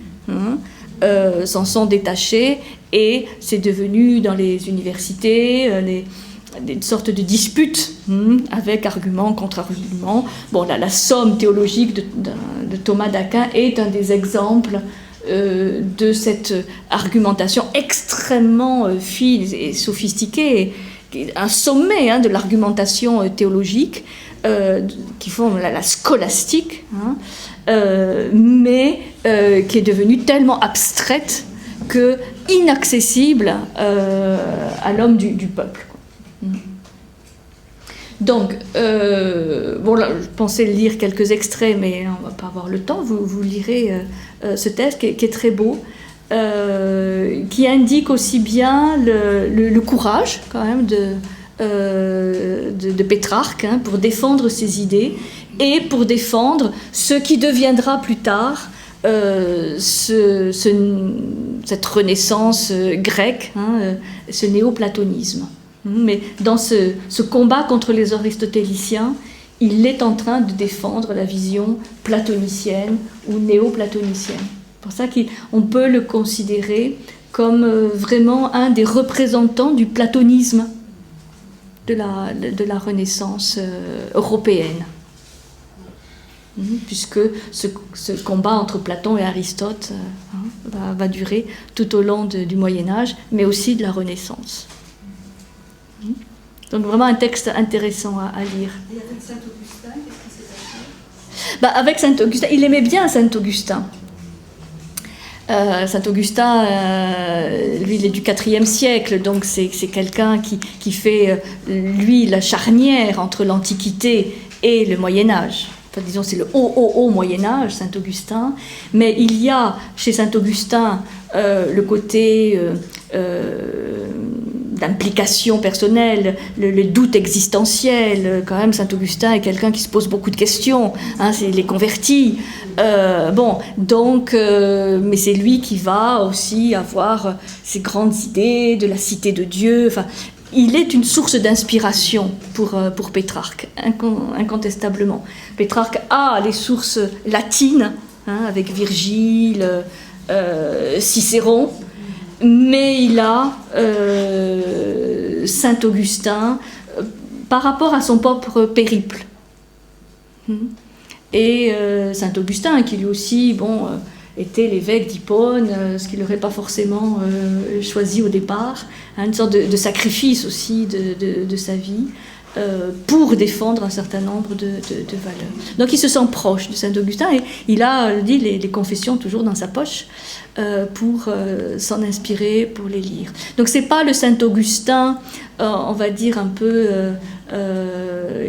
s'en sont détachés, et c'est devenu dans les universités une sorte de dispute avec argument contre argument. Bon, la somme théologique de Thomas d'Aquin est un des exemples de cette argumentation extrêmement fine et sophistiquée, un sommet de l'argumentation théologique qui forme la scolastique, mais qui est devenue tellement abstraite que inaccessible à l'homme du peuple. Donc, bon, là, je pensais lire quelques extraits, mais on ne va pas avoir le temps. Vous lirez ce texte qui est très beau, qui indique aussi bien le courage, quand même, de Pétrarque, pour défendre ses idées et pour défendre ce qui deviendra plus tard cette renaissance grecque, ce néoplatonisme. Mais dans ce combat contre les aristotéliciens, il est en train de défendre la vision platonicienne ou néoplatonicienne. C'est pour ça qu'on peut le considérer comme vraiment un des représentants du platonisme de la Renaissance européenne. Puisque ce combat entre Platon et Aristote va durer tout au long du Moyen-Âge, mais aussi de la Renaissance. Donc vraiment un texte intéressant à lire. Et avec Saint-Augustin, qu'est-ce qui s'est passé ? Avec Saint-Augustin, il aimait bien Saint-Augustin. Saint-Augustin, lui, il est du IVe siècle, donc c'est quelqu'un qui fait, lui, la charnière entre l'Antiquité et le Moyen-Âge. Enfin, disons, c'est le haut Moyen-Âge, Saint-Augustin, mais il y a chez Saint-Augustin le côté d'implication personnelle, le doute existentiel. Quand même, Saint-Augustin est quelqu'un qui se pose beaucoup de questions, hein, c'est les convertis. Mais c'est lui qui va aussi avoir ces grandes idées de la cité de Dieu. Enfin, il est une source d'inspiration pour Pétrarque, incontestablement. Pétrarque a les sources latines, hein, avec Virgile, Cicéron, mais il a Saint-Augustin par rapport à son propre périple. Et Saint-Augustin, qui lui aussi était l'évêque d'Hippone, ce qu'il n'aurait pas forcément choisi au départ, hein, une sorte de sacrifice aussi de sa vie, pour défendre un certain nombre de valeurs. Donc il se sent proche de Saint-Augustin et il a dit les confessions toujours dans sa poche pour s'en inspirer, pour les lire. Donc c'est pas le Saint-Augustin, on va dire un peu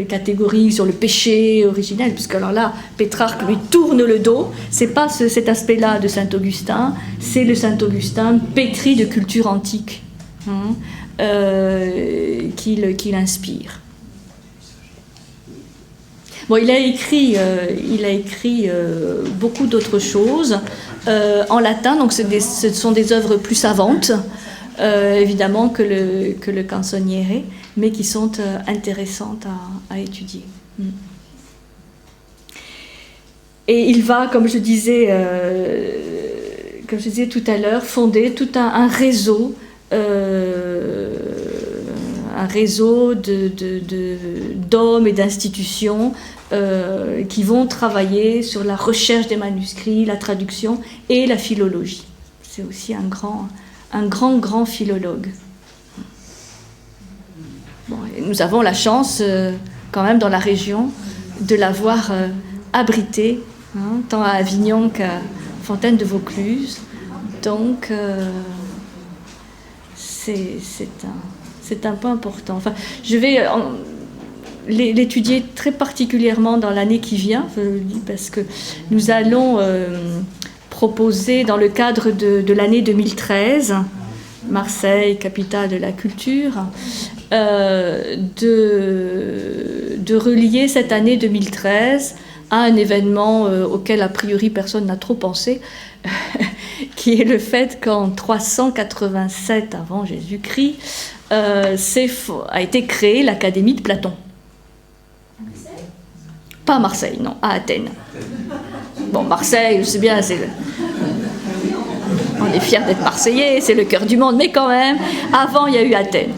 catégorique sur le péché originel, puisque alors là Pétrarque lui tourne le dos. C'est pas cet aspect-là de Saint-Augustin, c'est le Saint-Augustin pétri de culture antique, hein, qui l'inspire. Bon, il a écrit beaucoup d'autres choses en latin, donc ce sont des œuvres plus savantes, évidemment, que le Canzoniere, mais qui sont intéressantes à étudier. Et il va, comme je disais tout à l'heure, fonder tout un réseau. Un réseau d'hommes et d'institutions qui vont travailler sur la recherche des manuscrits, la traduction et la philologie. C'est aussi un grand philologue. Bon, et nous avons la chance, quand même, dans la région, de l'avoir abrité, hein, tant à Avignon qu'à Fontaine de Vaucluse. Donc, c'est un point important. Enfin, je vais l'étudier très particulièrement dans l'année qui vient, je le dis parce que nous allons proposer, dans le cadre de l'année 2013, Marseille, capitale de la culture, de relier cette année 2013 à un événement auquel a priori personne n'a trop pensé, qui est le fait qu'en 387 avant Jésus-Christ a été créée l'Académie de Platon. Pas à Marseille, non, à Athènes. Bon, Marseille, je sais bien, on est fiers d'être Marseillais, c'est le cœur du monde, mais quand même, avant il y a eu Athènes.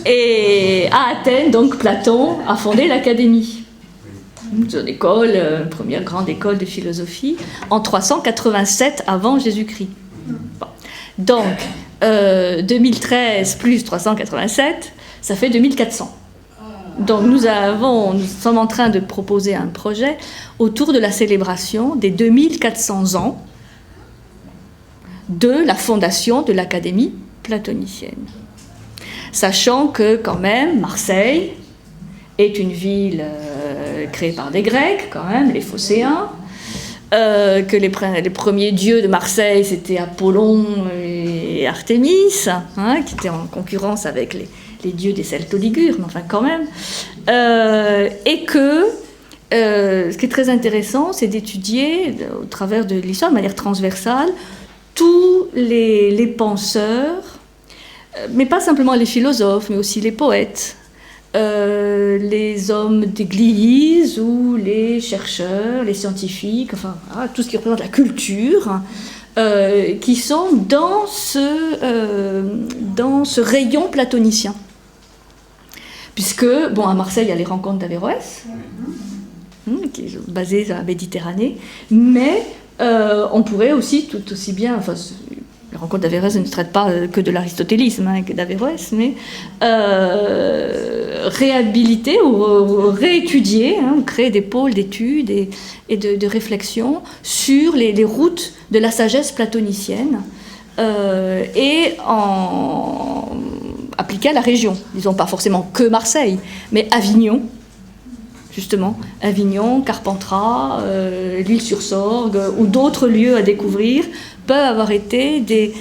Et à Athènes, donc, Platon a fondé l'Académie. Une école, première grande école de philosophie, en 387 avant Jésus-Christ. Bon. Donc, 2013 plus 387, ça fait 2400. Donc nous sommes en train de proposer un projet autour de la célébration des 2400 ans de la fondation de l'Académie platonicienne. Sachant que quand même Marseille est une ville créée par des Grecs, quand même, les Phocéens, que les premiers dieux de Marseille c'était Apollon et Artémis, hein, qui étaient en concurrence avec les dieux des Celto-Ligures, mais enfin quand même, et que ce qui est très intéressant, c'est d'étudier au travers de l'histoire, de manière transversale, tous les penseurs, mais pas simplement les philosophes, mais aussi les poètes, les hommes d'église ou les chercheurs, les scientifiques, enfin tout ce qui représente la culture, qui sont dans ce rayon platonicien. Puisque, à Marseille, il y a les rencontres d'Averroès, qui est basées sur la Méditerranée, mais on pourrait aussi tout aussi bien, enfin, les rencontres d'Averroès ne traitent pas que de l'aristotélisme, que d'Averroès, mais réhabiliter ou réétudier, créer des pôles d'études et de réflexion sur les routes de la sagesse platonicienne et appliquée à la région. Disons pas forcément que Marseille, mais Avignon, justement, Avignon, Carpentras, l'Île-sur-Sorgue ou d'autres lieux à découvrir peuvent avoir été des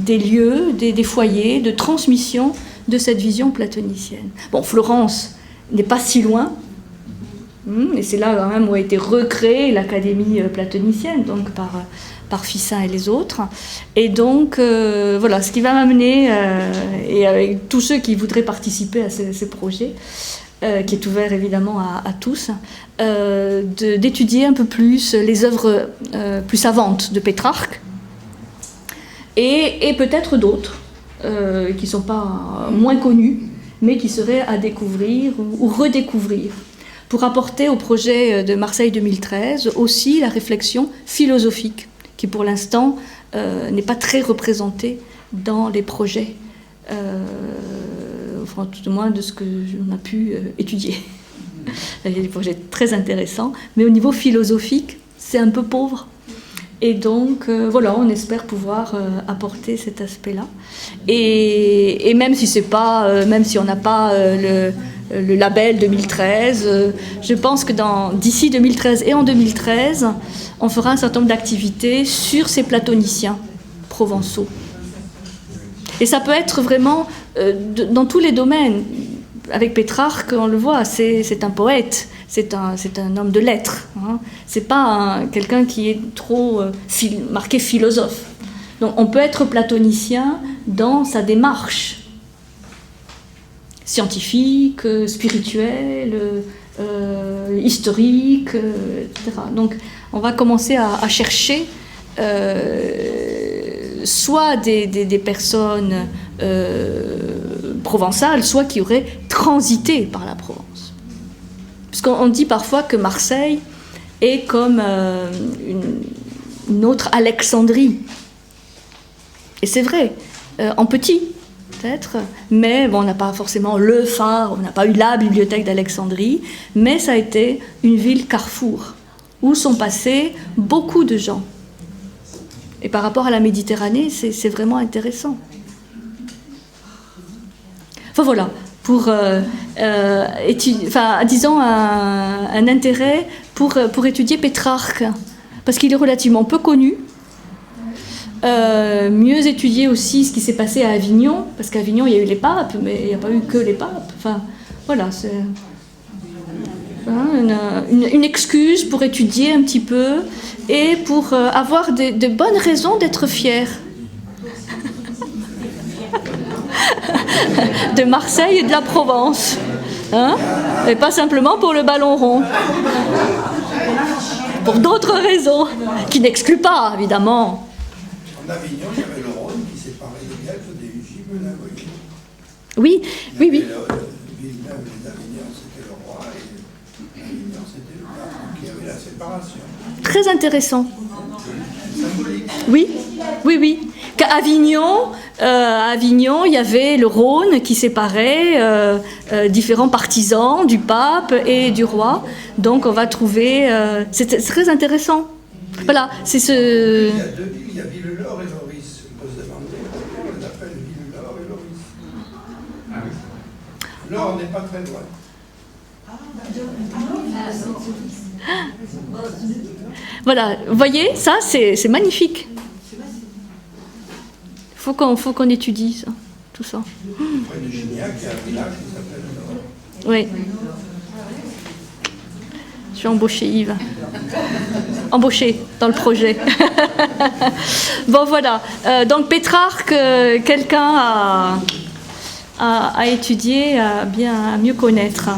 lieux, des foyers de transmission de cette vision platonicienne. Bon, Florence n'est pas si loin, et c'est là quand même où a été recréée l'Académie platonicienne, donc par Ficin et les autres. Et donc, voilà, ce qui va m'amener, et avec tous ceux qui voudraient participer à ce projet, qui est ouvert évidemment à tous, d'étudier un peu plus les œuvres plus savantes de Pétrarque, et peut-être d'autres, qui ne sont pas moins connus, mais qui seraient à découvrir ou redécouvrir, pour apporter au projet de Marseille 2013 aussi la réflexion philosophique, qui pour l'instant n'est pas très représentée dans les projets, enfin tout au moins de ce que l'on a pu étudier. Il y a des projets très intéressants, mais au niveau philosophique, c'est un peu pauvre. Et donc, voilà, on espère pouvoir apporter cet aspect-là. Et même si c'est pas, même si on n'a pas le label 2013, je pense que d'ici 2013 et en 2013, on fera un certain nombre d'activités sur ces platoniciens provençaux. Et ça peut être vraiment dans tous les domaines. Avec Pétrarque, on le voit, c'est un poète, c'est un homme de lettres. Hein. C'est pas quelqu'un qui est trop marqué philosophe. Donc on peut être platonicien dans sa démarche scientifique, spirituelle, historique, etc. Donc on va commencer à chercher soit des personnes provençales, soit qui auraient transité par la Provence. Parce qu'on dit parfois que Marseille est comme une autre Alexandrie. Et c'est vrai, en petit, peut-être, mais bon, on n'a pas forcément le phare, on n'a pas eu la bibliothèque d'Alexandrie, mais ça a été une ville carrefour, où sont passés beaucoup de gens. Et par rapport à la Méditerranée, c'est vraiment intéressant. Enfin voilà, pour disons un intérêt pour étudier Pétrarque, parce qu'il est relativement peu connu. Mieux étudier aussi ce qui s'est passé à Avignon, parce qu'à Avignon il y a eu les papes, mais il n'y a pas eu que les papes. Enfin voilà, c'est une excuse pour étudier un petit peu et pour avoir de bonnes raisons d'être fier de Marseille et de la Provence, hein, et pas simplement pour le ballon rond, pour d'autres raisons qui n'excluent pas évidemment. En Avignon, il y avait le Rhône qui séparait les Guelfes des Gibelins. Oui. Villeneuve, les Avignons, c'était le roi, et Avignon, c'était le pape, donc il y avait la séparation. Très intéressant. Symbolique. Oui. Qu'à Avignon, il y avait le Rhône qui séparait différents partisans du pape et du roi. Donc on va trouver... c'est très intéressant. Voilà, c'est ce... Il y a deux villes, il y a Villelor et Loris. On peut se demander pourquoi on les appelle Villelor et Loris. L'or n'est pas très loin. Voilà, vous voyez, ça c'est magnifique. Faut qu'on étudie ça, tout ça. Près de Gignac, il y a un village qui s'appelle Loris. Oui. Je suis embauchée, Yves. Embauchée dans le projet. Bon, voilà. Donc, Pétrarque, quelqu'un à étudier, à mieux connaître.